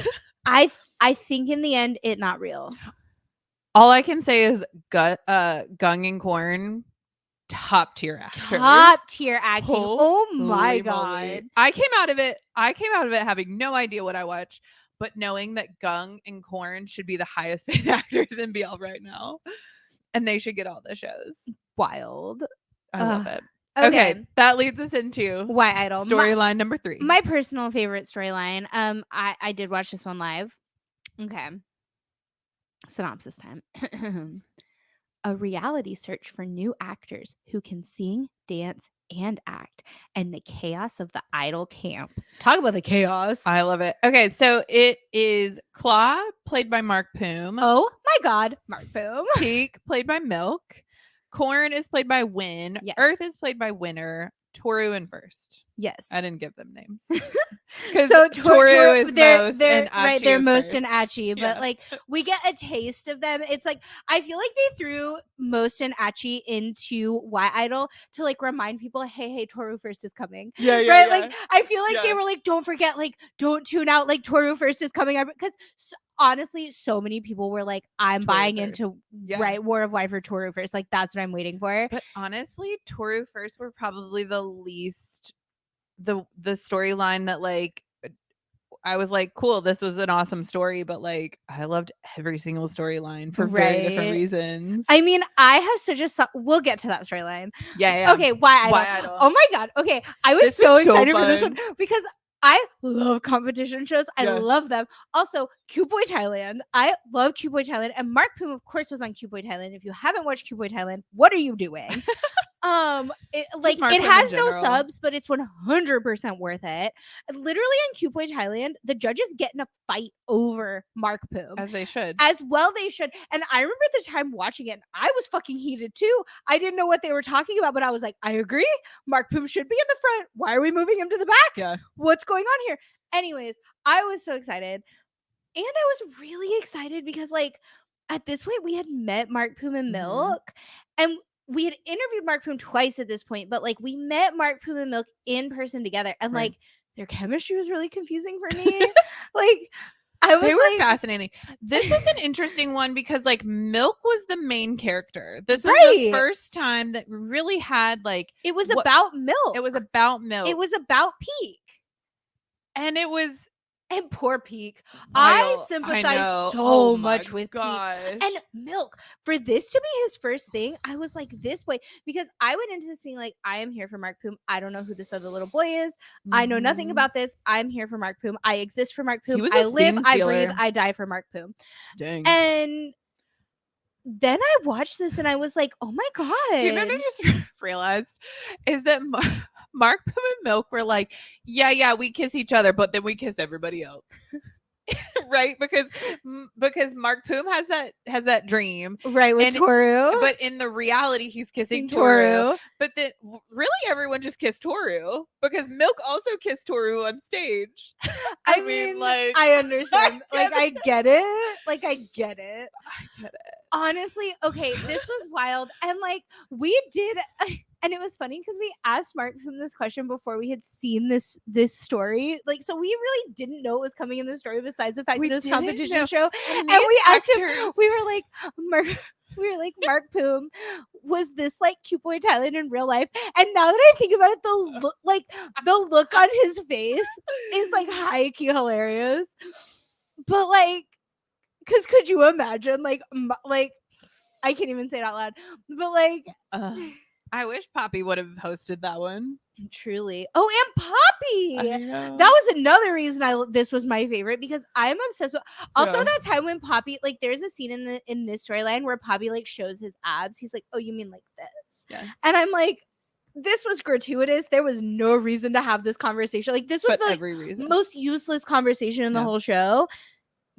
I think in the end, it not real. All I can say is Gung and Corn, top tier acting. Oh my god! I came out of it having no idea what I watched, but knowing that Gung and Corn should be the highest paid actors in BL right now, and they should get all the shows. Wild. I love it. Okay, that leads us into Why Idol storyline number 3. My personal favorite storyline. I did watch this one live. Okay. Synopsis time. A reality search for new actors who can sing, dance, and act, and the chaos of the idol camp. Talk about the chaos. I love it. Okay, so it is Claw, played by Mark Poom. Oh my god, Mark Poom. Peak, played by Milk. Corn is played by Win. Yes. Earth is played by Winner. Toru and First. Yes. I didn't give them names. So Toru is most and Achi right, they're is Most first. and Achi, but like we get a taste of them. It's like I feel like they threw Most and Achi into Why Idol to like remind people, hey, Toru First is coming. Yeah. Like I feel like they were like, don't forget, like don't tune out, like Toru First is coming, because honestly, so many people were like, I'm Toru buying First. into War of Why for Toru First. Like that's what I'm waiting for. But honestly, Toru First were probably the least the storyline that like I was like, cool, this was an awesome story, but like I loved every single storyline for very different reasons. I mean, I have such a we'll get to that storyline. Yeah. Okay, Why Idol? Oh my god. Okay, I was so excited for this one because I love competition shows. I love them. Also, Cute Boy Thailand. I love Cute Boy Thailand. And Mark Poom, of course, was on Cute Boy Thailand. If you haven't watched Cute Boy Thailand, what are you doing? Like Mark it Boom in has no general. subs, but it's 100% worth it. Literally in Q Point Thailand, the judges get in a fight over Mark Poom. As they should. As well they should. And I remember the time watching it, and I was fucking heated too. I didn't know what they were talking about, but I was like, I agree. Mark Poom should be in the front. Why are we moving him to the back? Yeah. What's going on here? Anyways, I was so excited. And I was really excited because, like, at this point, we had met Mark Poom and Milk, and we had interviewed Mark Poom twice at this point, but like we met Mark Poom and Milk in person together, and like their chemistry was really confusing for me. Like, they were fascinating. This is an interesting one because like Milk was the main character. This was the first time that really had like it was about Milk. It was about Milk. It was about Peak. And it was and poor Peak. I sympathize so much with Peak. And Milk, for this to be his first thing, I was like this way because I went into this being like, I am here for Mark Poom. I don't know who this other little boy is. I know nothing about this. I'm here for Mark Poom. I exist for Mark Poom. I live, I breathe, I die for Mark Poom. Dang. And then I watched this and I was like, oh my God. Do you know what I just realized? Is that Mark Poom and Milk were like, yeah, we kiss each other, but then we kiss everybody else. Right? Because Mark Poom has that dream. Right, with Toru. But in the reality, he's kissing Toru. But then really everyone just kissed Toru because Milk also kissed Toru on stage. I mean, like, I understand. I get it. Like, I get it. Honestly, okay, this was wild. And like we did and it was funny because we asked Mark Poom this question before we had seen this story. Like, so we really didn't know what was coming in the story besides the fact that it was a competition show. And we asked him, we were like, Mark Poom, was this like Q Boy Thailand in real life? And now that I think about it, the look on his face is like high key hilarious. But like, because could you imagine like I can't even say it out loud, but like I wish Poppy would have hosted that one. Truly. Oh, and Poppy, that was another reason this was my favorite because I'm obsessed with also that time when Poppy, like, there's a scene in this storyline where Poppy like shows his abs. He's like, oh, you mean like this? Yes. And I'm like, this was gratuitous. There was no reason to have this conversation. Like, this was the most useless conversation in the whole show.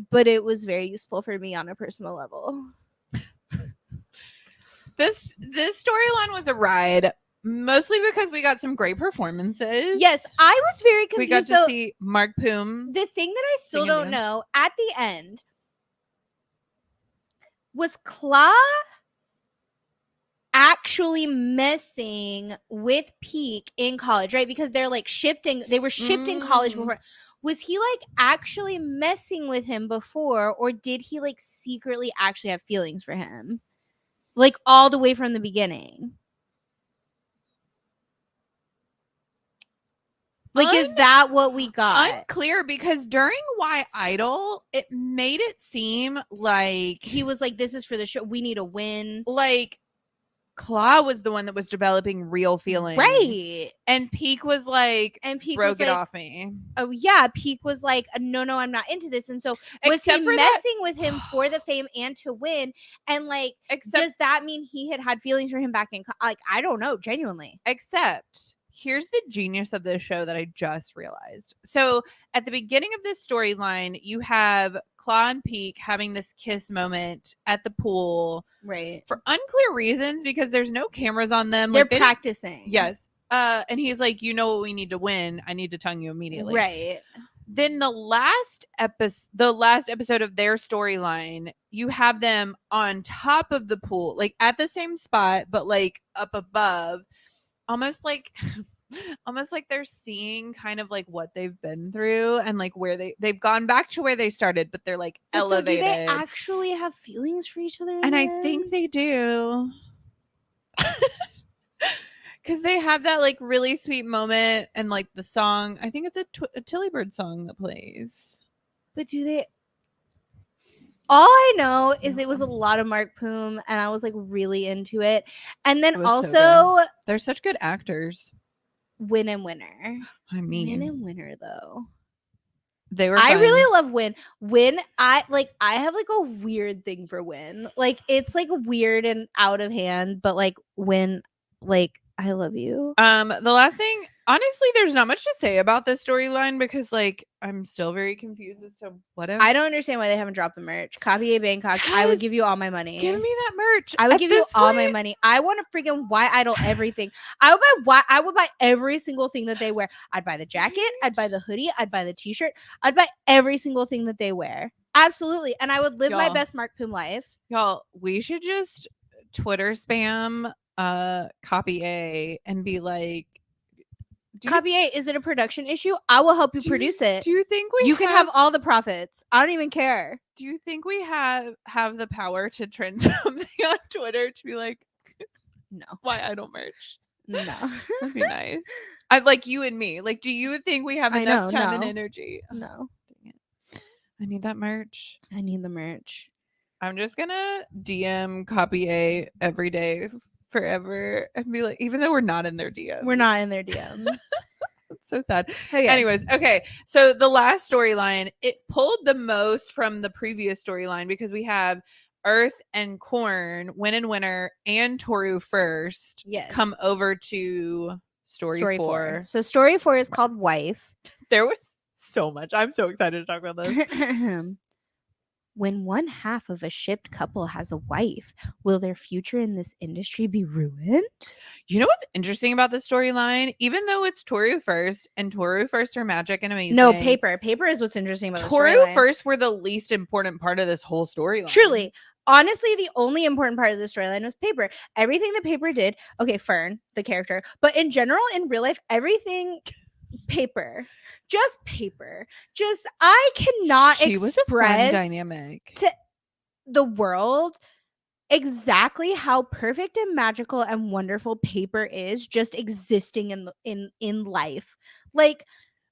But it was very useful for me on a personal level. This storyline was a ride, mostly because we got some great performances. Yes, I was very confused. We got to see Mark Poom. The thing that I still don't know, at the end, was Kla actually messing with Peak in college, right? Because they're like shifting. They were shifting college before. Was he like actually messing with him before, or did he like secretly actually have feelings for him? Like all the way from the beginning? Like, is that what we got? Unclear, because during Why Idol, it made it seem like he was like, this is for the show. We need a win. Like, Kla was the one that was developing real feelings. Right. And Peak was like, bro, get off me. Oh, yeah. Peak was like, no, I'm not into this. And so was he messing with him for the fame and to win? And like, does that mean he had feelings for him back in, like, I don't know, genuinely. Except, here's the genius of this show that I just realized. So at the beginning of this storyline, you have Kla and Peak having this kiss moment at the pool. Right. For unclear reasons, because there's no cameras on them. They're practicing. Yes. And he's like, you know what we need to win. I need to tongue you immediately. Right. Then the last episode of their storyline, you have them on top of the pool, like at the same spot, but like up above. Almost like they're seeing kind of like what they've been through and like where they've gone back to where they started, but they're like elevated. So do they actually have feelings for each other? And I think they do. Because they have that like really sweet moment and like the song, I think it's a Tilly Bird song that plays. But do they? All I know is it was a lot of Mark Poom, and I was like really into it. And then also, they're such good actors. Win and Winner. I mean, Win and Winner though. They were. I really love Win. Win. I have like a weird thing for Win. Like, it's like weird and out of hand, but like Win, like, I love you. The last thing, honestly, there's not much to say about this storyline because, like, I'm still very confused as to whatever. I don't understand why they haven't dropped the merch. Copy A Bangkok. I would give you all my money. Give me that merch. I would give you all my money. I want to freaking Why Idol everything. I would buy every single thing that they wear. I'd buy the jacket. I'd buy the hoodie. I'd buy the t-shirt. I'd buy every single thing that they wear. Absolutely. And I would live my best Mark Poom life. Y'all, we should just Twitter spam Copy A and be like, Copy A, is it a production issue? I will help you produce it. Do you think you can have all the profits? I don't even care. Do you think we have the power to trend something on Twitter to be like, no, Why Idol merch? No, that'd be nice. I like you and me. Like, do you think we have enough time and energy? No. Dang it. I need that merch. I need the merch. I'm just gonna DM Copy A every day forever and be like, even though we're not in their DMs. We're not in their DMs. It's so sad. Okay. Anyways, okay. So the last storyline, it pulled the most from the previous storyline because we have Earth and Corn, Win and Winner, and Toru First come over to story 4. So story 4 is called Wife. There was so much. I'm so excited to talk about this. When one half of a shipped couple has a wife, will their future in this industry be ruined? You know what's interesting about the storyline? Even though it's Toru First and Toru First are magic and amazing. No, Paper. Paper is what's interesting about Toru First were the least important part of this whole storyline. Truly. Honestly, the only important part of the storyline was Paper. Everything that Paper did, okay, Fern, the character, but in general, in real life, everything Paper. Just Paper. Just I cannot she express was a fun dynamic to the world exactly how perfect and magical and wonderful Paper is just existing in life. Like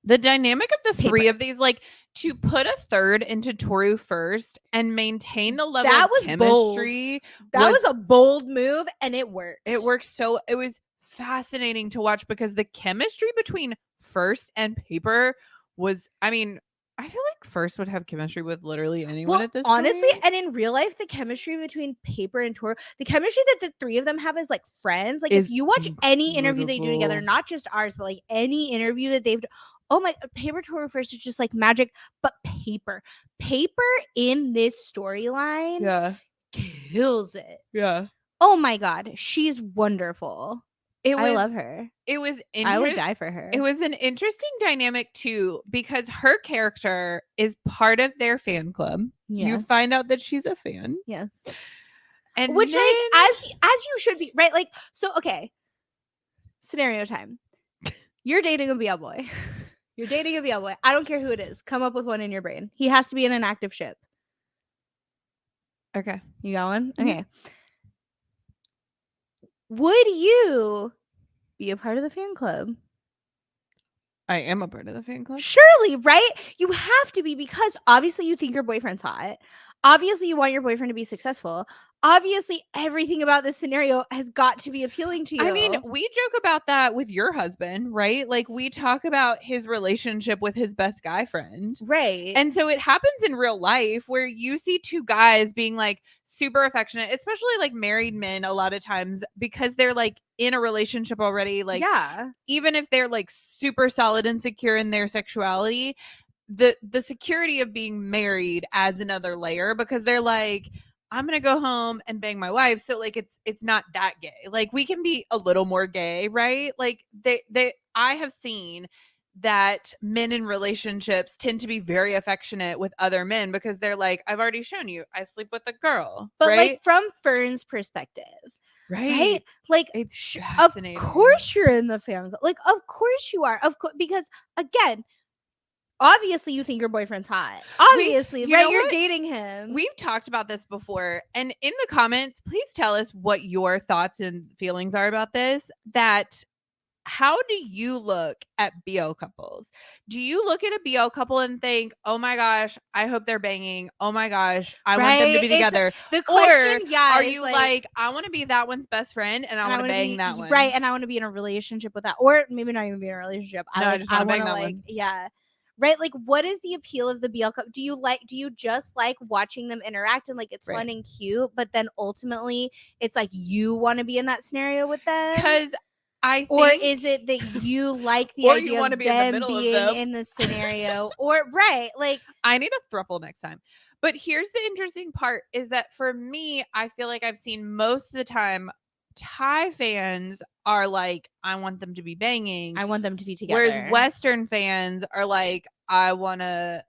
the dynamic of the three of these, like to put a third into Toru First and maintain the level of chemistry. That was a bold move and it worked. It worked it was fascinating to watch because the chemistry between First and Paper was, I mean, I feel like First would have chemistry with literally anyone at this honestly, point. And in real life, the chemistry between Paper and Toru, the chemistry that the three of them have is like friends. Like if you watch any interview they do together, not just ours, but like any interview that they've done, oh my, Paper Toru First is just like magic, but Paper in this storyline kills it. Yeah. Oh my God, she's wonderful. I love her. It was I would die for her. It was an interesting dynamic too because her character is part of their fan club. Yes. You find out that she's a fan. Yes. And which like as you should be, right? Like, so okay. Scenario time. You're dating a BL boy. You're dating a BL boy. I don't care who it is. Come up with one in your brain. He has to be in an active ship. Okay. You got one? Okay. Mm-hmm. Would you be a part of the fan club? I am a part of the fan club. Surely, right? You have to be because obviously you think your boyfriend's hot. Obviously, you want your boyfriend to be successful. Obviously, everything about this scenario has got to be appealing to you. I mean, we joke about that with your husband, right? Like, we talk about his relationship with his best guy friend. Right. And so it happens in real life where you see two guys being like super affectionate, especially like married men a lot of times because they're like in a relationship already. Like, even if they're like super solid and secure in their sexuality, the security of being married adds another layer because they're like, I'm gonna go home and bang my wife. So like it's not that gay. Like we can be a little more gay, right? Like I have seen that men in relationships tend to be very affectionate with other men because they're like, I've already shown you I sleep with a girl. But right? like from Fern's perspective. Right? Like it's of course you're in the family. Like of course you are. Of course, because again, obviously you think your boyfriend's hot. Obviously, right? You're dating him. We've talked about this before. And in the comments, please tell us what your thoughts and feelings are about this. That how do you look at BL couples? Do you look at a BL couple and think, oh my gosh, I hope they're banging. Oh my gosh, I want them to be together. The question, are you like, I want to be that one's best friend and I want to bang that one. Right. And I want to be in a relationship with that. Or maybe not even be in a relationship. I just want to like, right? Like, what is the appeal of the BL couple? Do you just like watching them interact and like it's fun and cute, but then ultimately it's like you want to be in that scenario with them? Because I think, or is it that you like the Or idea you wanna of be in the them middle of being them. in the scenario? Or right, like I need a throuple next time. But here's the interesting part is that for me, I feel like I've seen most of the time Thai fans are like, I want them to be banging. I want them to be together. Whereas Western fans are like, I wanna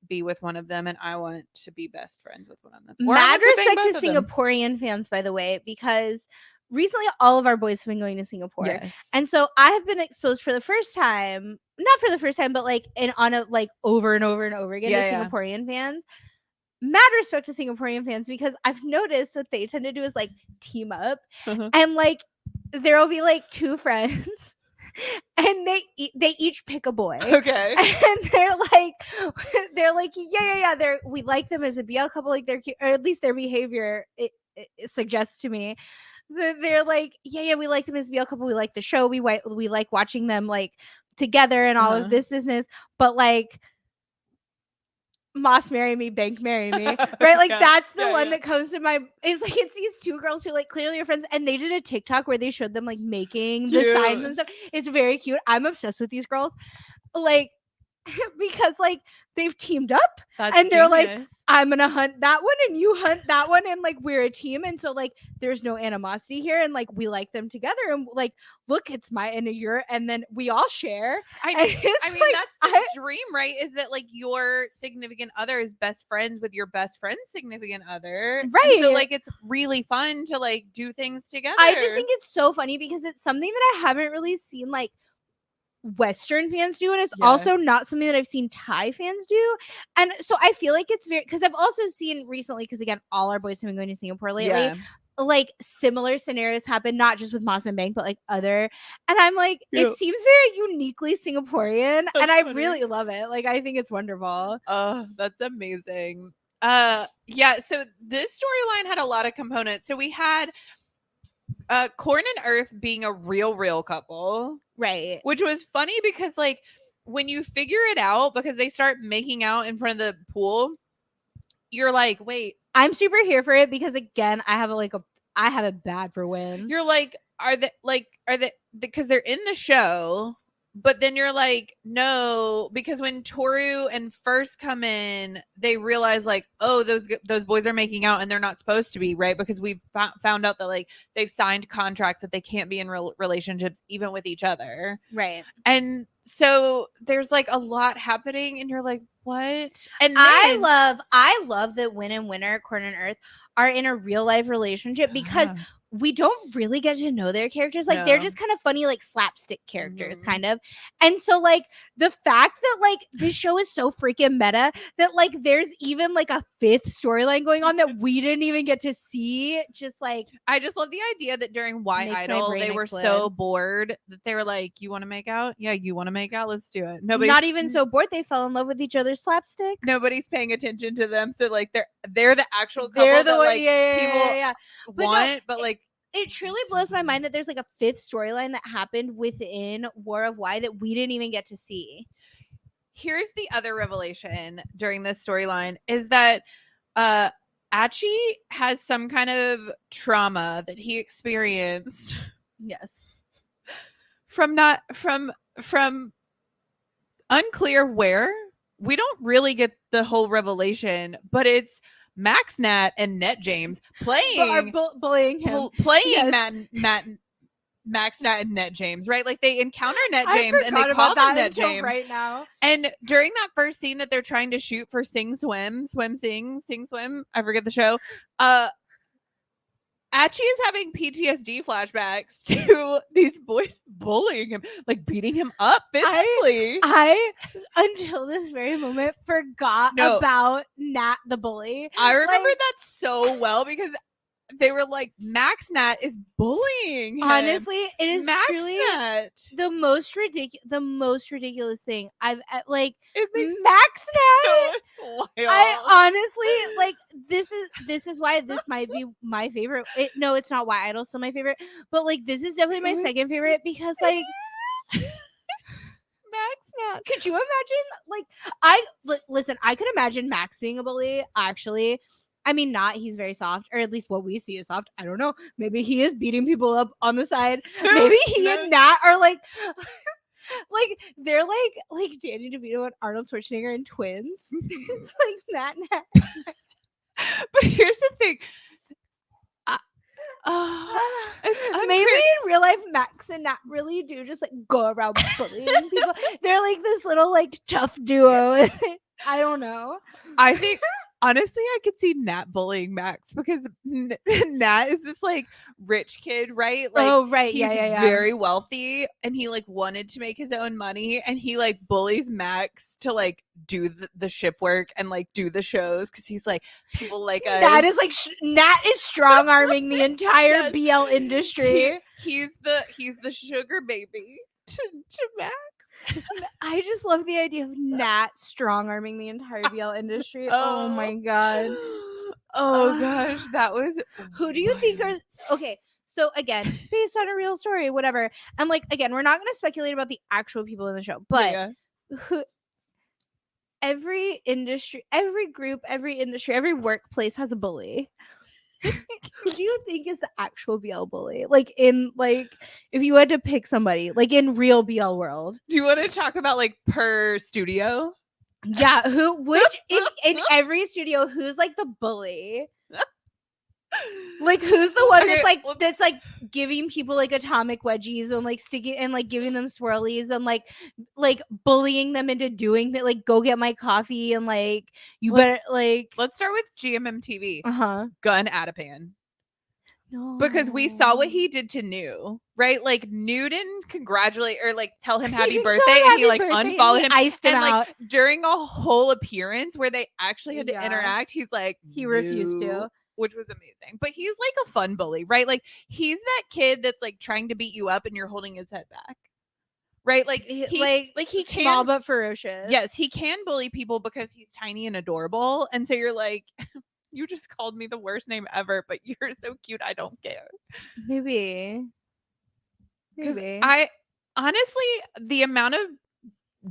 be with one of them and I want to be best friends with one of them. Or I Mad want to bang respect to both of them. Singaporean fans, by the way, because recently all of our boys have been going to Singapore. Yes. And so I have been exposed for the first time, not for the first time, but like on a like over and over and over again to Singaporean fans. Mad respect to Singaporean fans, because I've noticed what they tend to do is like team up and like there'll be like two friends and they each pick a boy. Okay. And they're like yeah, we like them as a BL couple, like they're cute, or at least their behavior it suggests to me that they're like yeah, we like them as a BL couple, we like the show, we like watching them like together and all of this business, but like Moss marry me, Bank marry me, right? Like that's the one that comes to my. It's like it's these two girls who like clearly are friends, and they did a TikTok where they showed them like making the signs and stuff. It's very cute. I'm obsessed with these girls, like because like they've teamed up and they're like, I'm gonna hunt that one and you hunt that one, and like we're a team, and so like there's no animosity here, and like we like them together, and like look, it's my and your, and then we all share. I mean like, that's the dream, right? Is that like your significant other is best friends with your best friend's significant other, right? And so like it's really fun to like do things together. I just think it's so funny because it's something that I haven't really seen like Western fans do, and it's also not something that I've seen Thai fans do. And so I feel like it's very, because I've also seen recently, because again all our boys have been going to Singapore lately, like similar scenarios happen, not just with Moss and Bank but like other, and I'm like it seems very uniquely Singaporean. That's and I really love it. Like I think it's wonderful. Oh, that's amazing. Yeah, so this storyline had a lot of components. So we had Corn and Earth being a real couple, right? Which was funny because like when you figure it out, because they start making out in front of the pool, you're like, wait, I'm super here for it, because again I have a bad for Win. You're like, are they because they're in the show, but then you're like, no, because when Toru and First come in, they realize like, oh, those boys are making out and they're not supposed to be, right? Because we've found out that like they've signed contracts that they can't be in relationships even with each other, right? And so there's like a lot happening, and you're like, what? And then, I love that Win and Winner, Corn and Earth, are in a real life relationship, because we don't really get to know their characters. Like they're just kind of funny, like slapstick characters, kind of. And so like the fact that like this show is so freaking meta that like there's even like a fifth storyline going on that we didn't even get to see. Just like, I just love the idea that during Y Idol they were so bored that they were like, you want to make out? Yeah, you want to make out? Let's do it. Nobody, not even so bored, they fell in love with each other's slapstick. Nobody's paying attention to them, so like they're the actual couple that like people want, but like it truly blows my mind that there's like a fifth storyline that happened within War of Y that we didn't even get to see. Here's the other revelation during this storyline is that Achi has some kind of trauma that he experienced. Yes. From unclear where. We don't really get the whole revelation, but it's Max Nat and Net James playing bullying him, Max Nat and Net James, right? Like they encounter Net James and they call them Net James right now. And during that first scene that they're trying to shoot for Sing Swim, I forget the show. Achi is having PTSD flashbacks to these boys bullying him, like beating him up physically. I until this very moment forgot about Nat the bully. I remember that so well because they were like, Max Nat is bullying him. Honestly, it is Max truly Nat. the most ridiculous thing I've like. It makes Max Nat. So I honestly like this is why this might be my favorite. No, it's not Y Idol's still my favorite, but like this is definitely my second favorite because like. Max Nat Could you imagine? Listen, I could imagine Max being a bully. Actually, I mean, not. He's very soft, or at least what we see is soft. I don't know. Maybe he is beating people up on the side. Maybe he and Nat are like they're like Danny DeVito and Arnold Schwarzenegger and twins. It's like Nat. But here's the thing. Maybe in real life, Max and Nat really do just like go around bullying people. They're like this little like tough duo. I don't know. I think honestly, I could see Nat bullying Max because Nat is this like rich kid, right? Like, oh, right. He's Yeah. very wealthy and he like wanted to make his own money and he like bullies Max to like do the ship work and like do the shows because he's like people like Nat is like Nat is strong arming the entire Yes. BL industry. He's the sugar baby to Max. I just love the idea of Nat strong arming the entire BL industry. Oh my god. Oh gosh, that was. Who do you think are okay? So again, based on a real story, whatever. And like again, we're not going to speculate about the actual people in the show, but every industry, every group, every industry, every workplace has a bully. Who do you think is the actual BL bully? Like in like if you had to pick somebody, like in real BL world. Do you want to talk about like per studio? Yeah, in every studio, who's like the bully? Like who's the one that's like giving people like atomic wedgies and like sticking and like giving them swirlies and like bullying them into doing that, like go get my coffee and like better like let's start with GMMTV. Gun Adapan. No. Because we saw what he did to New, right? Like New didn't congratulate or like tell him happy birthday and he like unfollowed him. Iced him and out. Like during a whole appearance where they actually had to interact, he's like he refused to. Which was amazing. But he's like a fun bully, right? Like he's that kid that's like trying to beat you up and you're holding his head back. Right? Like he can small but ferocious. Yes, he can bully people because he's tiny and adorable. And so you're like, you just called me the worst name ever, but you're so cute, I don't care. Maybe. I honestly, the amount of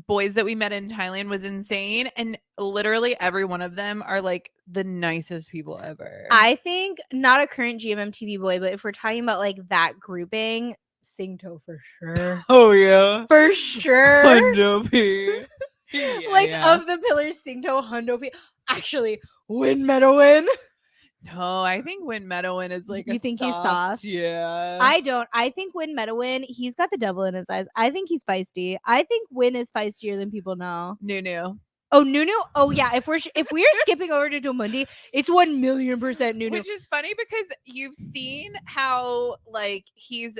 boys that we met in Thailand was insane, and literally every one of them are like the nicest people ever. I think not a current GMMTV boy, but if we're talking about like that grouping, Singto for sure. Oh yeah, for sure. Hundo P. Of the pillars, Singto, Hundo P. Actually, Win Medowin. No, I think Win Medowin is like you think he's soft? Yeah. I don't. I think Win Medowin, he's got the devil in his eyes. I think he's feisty. I think Win is feistier than people know. Nunu. Oh, Nunu. Oh yeah. If we're skipping over to Domundi, it's 1,000,000% Nunu. Which is funny because you've seen how like he's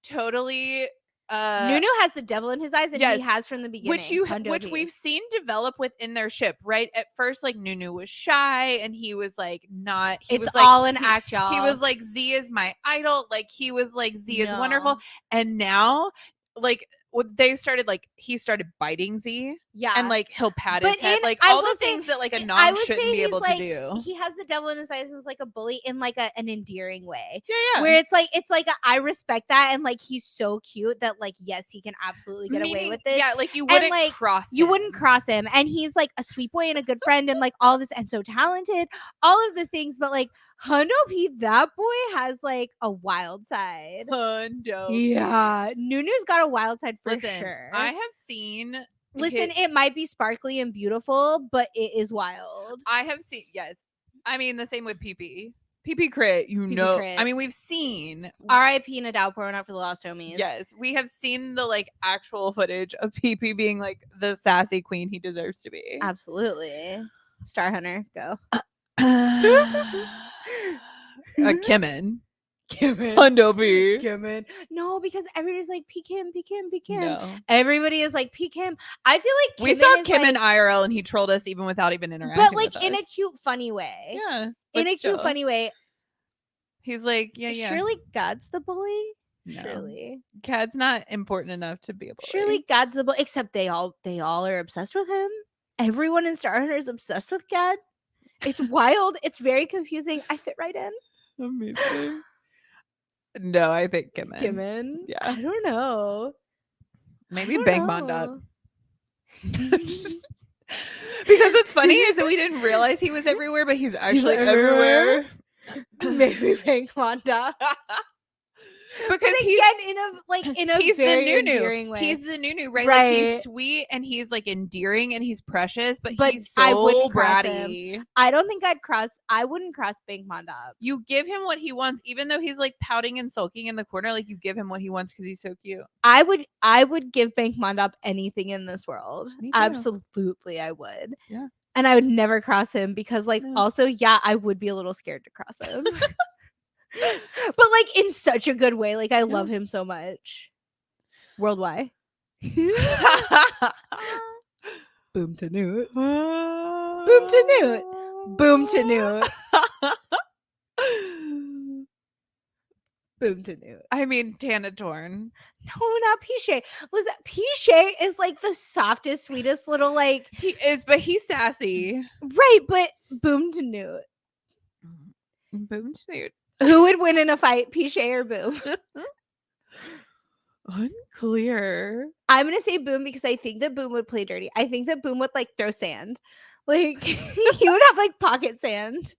totally Nunu has the devil in his eyes, and he has from the beginning. Which we've seen develop within their ship, right? At first, like Nunu was shy, and he was like not. He was all like, an act, y'all. He was like Z is my idol. Like he was like Z is wonderful, and now like they started like he started biting Z. Yeah. And like he'll pat his head. Like all the things that like a non shouldn't be able to do. He has the devil in his eyes as like a bully in like an endearing way. Yeah. Where it's like I respect that, and like he's so cute that like yes, he can absolutely get away with this. Yeah, like you wouldn't cross him. You wouldn't cross him. And he's like a sweet boy and a good friend and like all of this and so talented, all of the things, but like Hundo P, that boy has like a wild side. Hundo. Yeah. Nunu's got a wild side for sure. I have seen. Listen, it might be sparkly and beautiful, but it is wild. I have seen, yes. I mean, the same with PP. PP Crit, Crit. I mean, we've seen. R.I.P. Nadal pouring out for the Lost Homies. Yes, we have seen the like actual footage of PP being like the sassy queen he deserves to be. Absolutely. Star Hunter, go. Kimmin. Hundo P. Kimmin. No, because everybody's like, peek him. No. Everybody is like, peek him. I feel like we saw Kim in IRL and he trolled us even without even interacting but like with in us. A cute, funny way. Yeah. In a cute, funny way. He's like, yeah. Surely God's the bully? No. Surely. Cad's not important enough to be a bully. Surely God's the bully, except they all are obsessed with him. Everyone in Star Hunter is obsessed with Cad. It's wild. It's very confusing. I fit right in. Amazing. No, I think Kimmin. Kimmin? Yeah. I don't know. Maybe Bang Bond up. Because what's funny is that we didn't realize he was everywhere, but he's actually everywhere. Maybe Pink Manda. Because he's in a he's very the endearing way. He's the Nunu, right? Like he's sweet and he's like endearing and he's precious, but he's so I wouldn't cross bratty. him. I don't think I wouldn't cross Pink Manda up. You give him what he wants, even though he's like pouting and sulking in the corner. Like you give him what he wants because he's so cute. I would give Pink Manda up anything in this world. Absolutely, I would. Yeah. And I would never cross him because, also, I would be a little scared to cross him. But in such a good way. I love him so much. Worldwide. Boom to Newt. Boom to Newt. Boom to Newt. Boom to Newt. I mean, Tana Torn. No, not Piche. Listen, Piche is the softest, sweetest little He is, but he's sassy. Right, but Boom to Newt. Boom to Newt. Who would win in a fight, Piche or Boom? Unclear. I'm gonna say Boom because I think that Boom would play dirty. I think that Boom would throw sand. He would have pocket sand.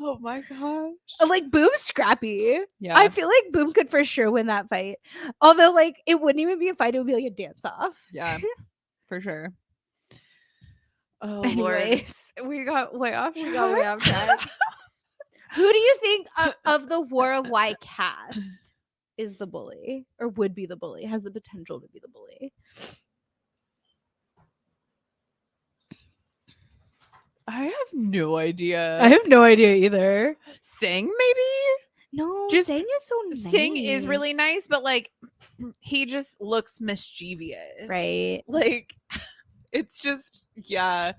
Oh my gosh. Boom's scrappy. Yeah. I feel like Boom could for sure win that fight. Although it wouldn't even be a fight, it would be a dance off. Yeah. For sure. Oh, anyways, Lord. We got way off track. Who do you think of the War of Y cast is the bully or would be the bully, has the potential to be the bully? I have no idea. I have no idea either. Sing, maybe? No, just Sing is so nice. Sing is really nice, but he just looks mischievous. Right. It's just, yeah.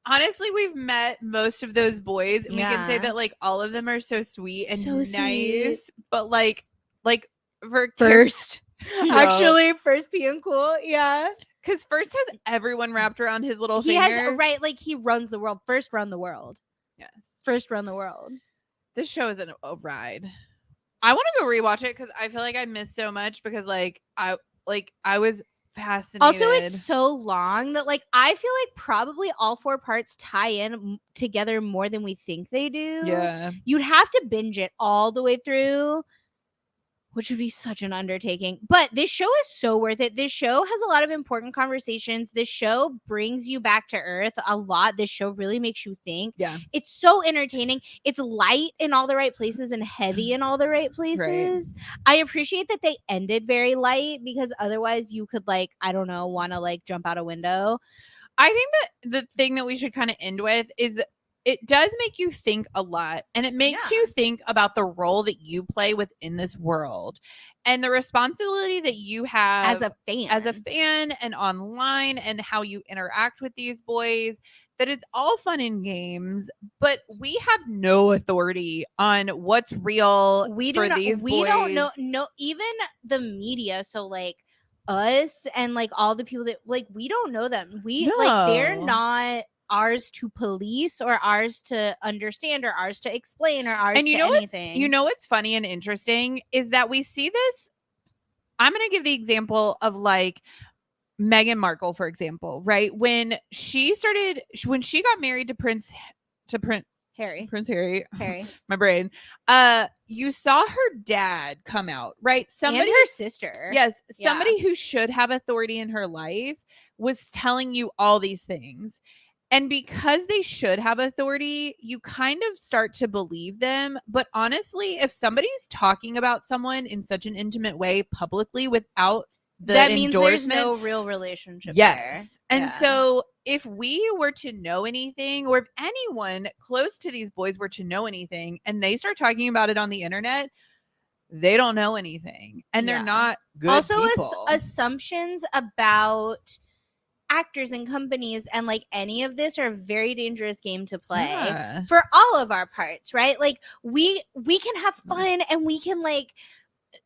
Honestly, we've met most of those boys, and we can say that all of them are so sweet and so nice. Sweet. But for first, actually, first being cool, yeah. Because first has everyone wrapped around his little finger. He runs the world. First run the world. Yes. First run the world. This show is a ride. I want to go rewatch it because I feel like I missed so much because I was fascinated. Also, it's so long that I feel like probably all 4 parts tie in together more than we think they do. Yeah. You'd have to binge it all the way through, which would be such an undertaking. But this show is so worth it. This show has a lot of important conversations. This show brings you back to earth a lot. This show really makes you think. Yeah. It's so entertaining. It's light in all the right places and heavy in all the right places. Right. I appreciate that they ended very light because otherwise you could I don't know, want to jump out a window. I think that the thing that we should kind of end with is it does make you think a lot, and it makes you think about the role that you play within this world and the responsibility that you have as a fan and online and how you interact with these boys, that it's all fun and games, but we have no authority on what's real these boys. We don't know, no, even the media. So us and all the people that we don't know them. They're not ours to police or ours to understand or ours to explain or ours to anything. You know what's funny and interesting is that we see this. I'm going to give the example of Meghan Markle, for example, right? When she got married to Prince Harry, my brain, you saw her dad come out, right? And her sister. Yes. Somebody who should have authority in her life was telling you all these things. And because they should have authority, you kind of start to believe them. But honestly, if somebody's talking about someone in such an intimate way publicly without the that endorsement, means there's no real relationship there. And so if we were to know anything, or if anyone close to these boys were to know anything, and they start talking about it on the internet, they don't know anything. And they're not good also people. Assumptions about actors and companies and any of this are a very dangerous game to play for all of our parts, right? We can have fun and we can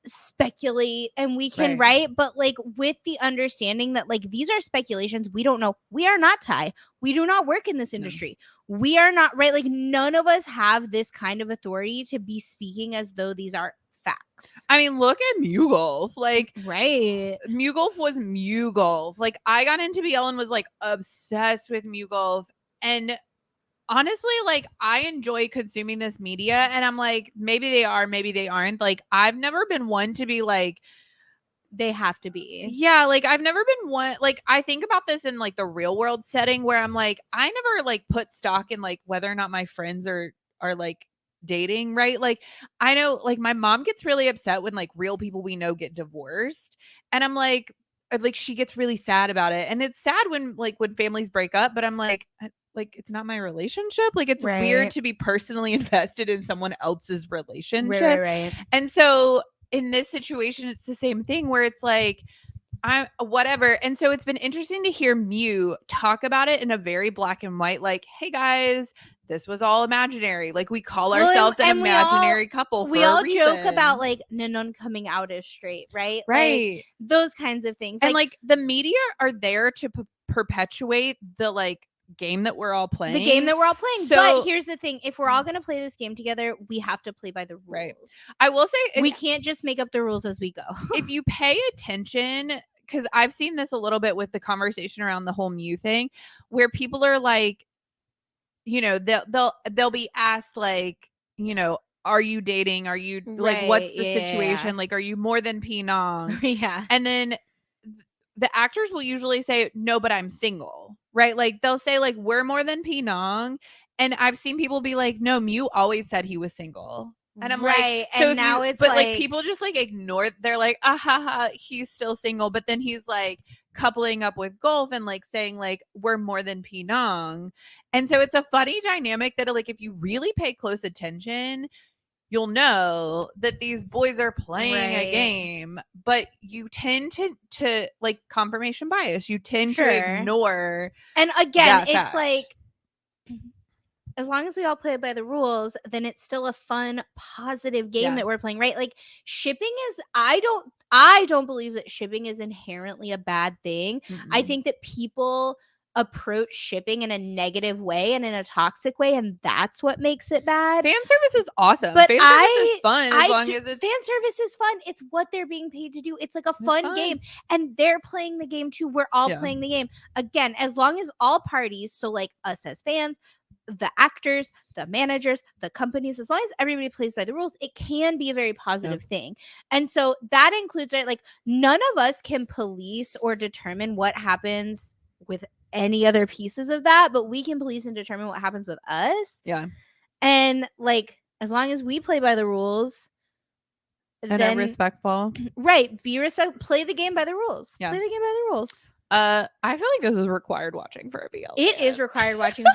speculate and we can write, but with the understanding that these are speculations. We don't know. We are not Ty. We do not work in this industry. No. We are not none of us have this kind of authority to be speaking as though these are facts. I mean, look at Mugolf. Like, right. Mugolf was Mugolf. Like, I got into BL and was like obsessed with Mugolf. And honestly, like, I enjoy consuming this media. And I'm like, maybe they are, maybe they aren't. Like, I've never been one to be like, they have to be. Yeah, like I've never been one, like I think about this in like the real world setting where I'm like, I never like put stock in like whether or not my friends are like dating, right? Like I know like my mom gets really upset when like real people we know get divorced, and I'm like she gets really sad about it. And it's sad when families break up, but I'm like it's not my relationship. Like it's weird to be personally invested in someone else's relationship. Right. And so in this situation, it's the same thing where it's like, I'm whatever. And so it's been interesting to hear Mew talk about it in a very black and white, like, hey guys, this was all imaginary. Like we call ourselves an imaginary couple. We all joke about like Nanon coming out as straight, right? Right. Like, those kinds of things. And like the media are there to perpetuate the like game that we're all playing. So, but here's the thing, if we're all going to play this game together, we have to play by the rules. Right. I will say we can't just make up the rules as we go. If you pay attention, because I've seen this a little bit with the conversation around the whole Mew thing, where people are like, you know, they'll be asked like, you know, are you dating? Are you like, what's the situation? Like, are you more than Pinong? Yeah. And then the actors will usually say, no, but I'm single, right? Like they'll say like, we're more than Pinong. And I've seen people be like, no, Mew always said he was single. And I'm like, so and now it's but like people just like ignore, they're like, he's still single. But then he's like coupling up with Golf and like saying like, we're more than Pinong. And so it's a funny dynamic that like, if you really pay close attention, you'll know that these boys are playing a game, but you tend to like confirmation bias. You tend to ignore. And again, it's fact. Like, as long as we all play by the rules, then it's still a fun, positive game that we're playing, right? Like shipping is, I don't believe that shipping is inherently a bad thing. Mm-hmm. I think that people approach shipping in a negative way and in a toxic way, and that's what makes it bad. Fan service is awesome. But fan service is fun as long as it's fan service is fun. It's what they're being paid to do. It's like a fun game, and they're playing the game too. We're all playing the game. Again, as long as all parties, so like us as fans, the actors, the managers, the companies, as long as everybody plays by the rules, it can be a very positive thing. And so that includes it. Like none of us can police or determine what happens with any other pieces of that, but we can police and determine what happens with us. Yeah. And like as long as we play by the rules and then, are respectful. Right. Be respectful. Play the game by the rules. Yeah. Play the game by the rules. I feel like this is required watching for a BL. It is required watching.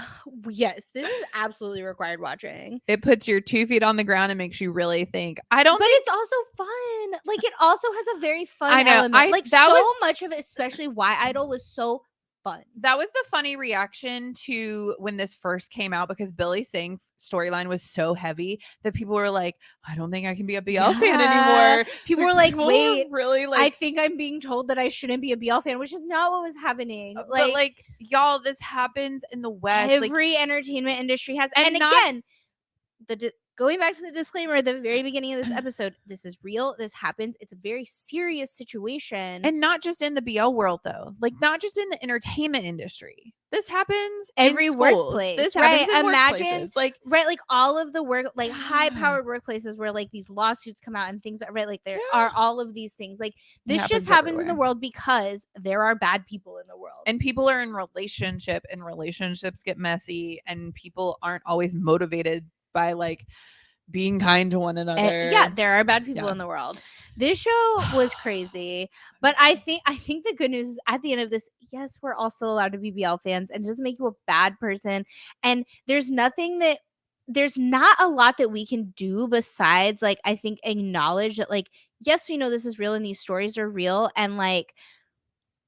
Yes, this is absolutely required watching. It puts your 2 feet on the ground and makes you really think. But it's also fun. Like it also has a very fun element. Like so much of it, especially Why Idol, was so fun. That was the funny reaction to when this first came out, because Billy Singh's storyline was so heavy that people were like, I don't think I can be a BL fan anymore. People were like, wait, really? Like, I think I'm being told that I shouldn't be a BL fan, which is not what was happening. But like, y'all, this happens in the West. Every entertainment industry has, and again, going back to the disclaimer at the very beginning of this episode, this is real. This happens. It's a very serious situation. And not just in the BL world, though. Like, not just in the entertainment industry. This happens every in workplace. This happens in workplaces. Like, right, like all of the work, like high-powered workplaces where like these lawsuits come out and things, right? Like there are all of these things. Like this just happens in the world because there are bad people in the world. And people are in relationship, and relationships get messy, and people aren't always motivated by like being kind to one another. There are bad people in the world. This show was crazy, but I think the good news is at the end of this, yes, we're also allowed to be BL fans, and it doesn't make you a bad person. And there's not a lot that we can do besides like, I think, acknowledge that like, yes, we know this is real and these stories are real, and like,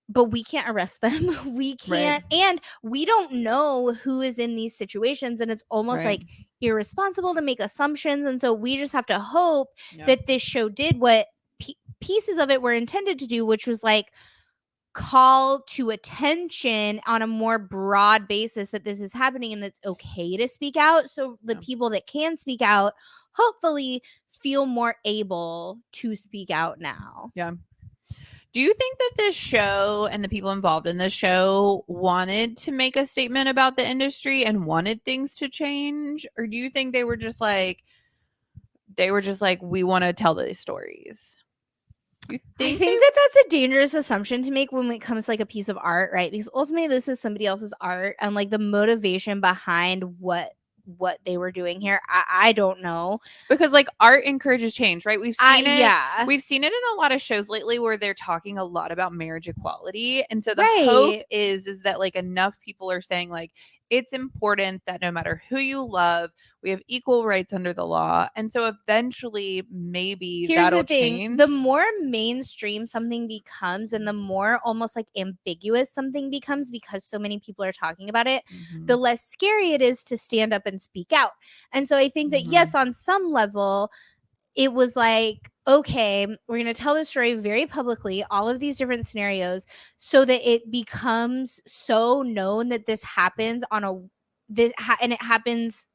but we can't arrest them. We can't, and we don't know who is in these situations, and it's almost like irresponsible to make assumptions. And so we just have to hope that this show did what pieces of it were intended to do, which was like call to attention on a more broad basis that this is happening and that's okay to speak out. So the people that can speak out hopefully feel more able to speak out now. Yeah. Do you think that this show and the people involved in this show wanted to make a statement about the industry and wanted things to change? Or do you think they were just like, we want to tell these stories? I think that that's a dangerous assumption to make when it comes to like a piece of art, right? Because ultimately this is somebody else's art, and like the motivation behind what they were doing here, I don't know. Because like art encourages change, right? We've seen it. Yeah. We've seen it in a lot of shows lately where they're talking a lot about marriage equality. And so the Right. hope is that like enough people are saying like it's important that no matter who you love, we have equal rights under the law. And so eventually maybe Here's that'll the thing. change. The more mainstream something becomes and the more almost like ambiguous something becomes because so many people are talking about it, the less scary it is to stand up and speak out. And so I think that yes, on some level, it was like, okay, we're going to tell the story very publicly, all of these different scenarios, so that it becomes so known that this happens on and it happens.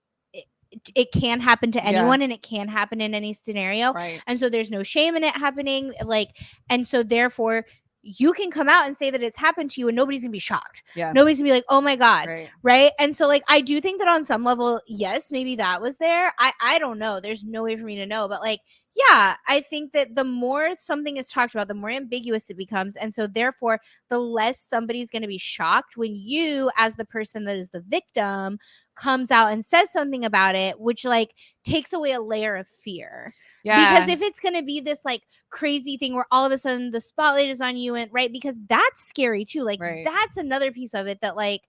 It can happen to anyone, and it can happen in any scenario. Right. And so there's no shame in it happening. Like, and so therefore you can come out and say that it's happened to you and nobody's gonna be shocked. Yeah. Nobody's gonna be like, oh my God. Right. And so like I do think that on some level, yes, maybe that was there. I don't know. There's no way for me to know. But like, yeah, I think that the more something is talked about, the more ambiguous it becomes. And so therefore, the less somebody's gonna be shocked when you, as the person that is the victim, comes out and says something about it, which like takes away a layer of fear. Yeah. Because if it's going to be this like crazy thing where all of a sudden the spotlight is on you, and right, because that's scary too. Like that's another piece of it that like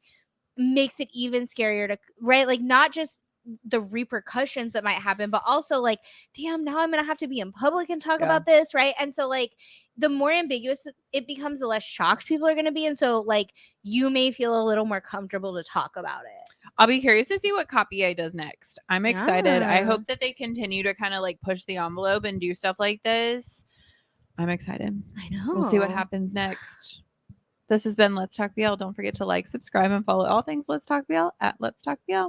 makes it even scarier to, right? Like not just the repercussions that might happen, but also like, damn, now I'm gonna have to be in public and talk about this, right? And so like the more ambiguous it becomes, the less shocked people are gonna be, and so like you may feel a little more comfortable to talk about it. I'll be curious to see what Copy A does next. I'm excited. I hope that they continue to kind of like push the envelope and do stuff like this. I'm excited. I know. We'll see what happens next. This has been Let's Talk BL. Don't forget to like, subscribe, and follow all things Let's Talk BL at Let's Talk BL.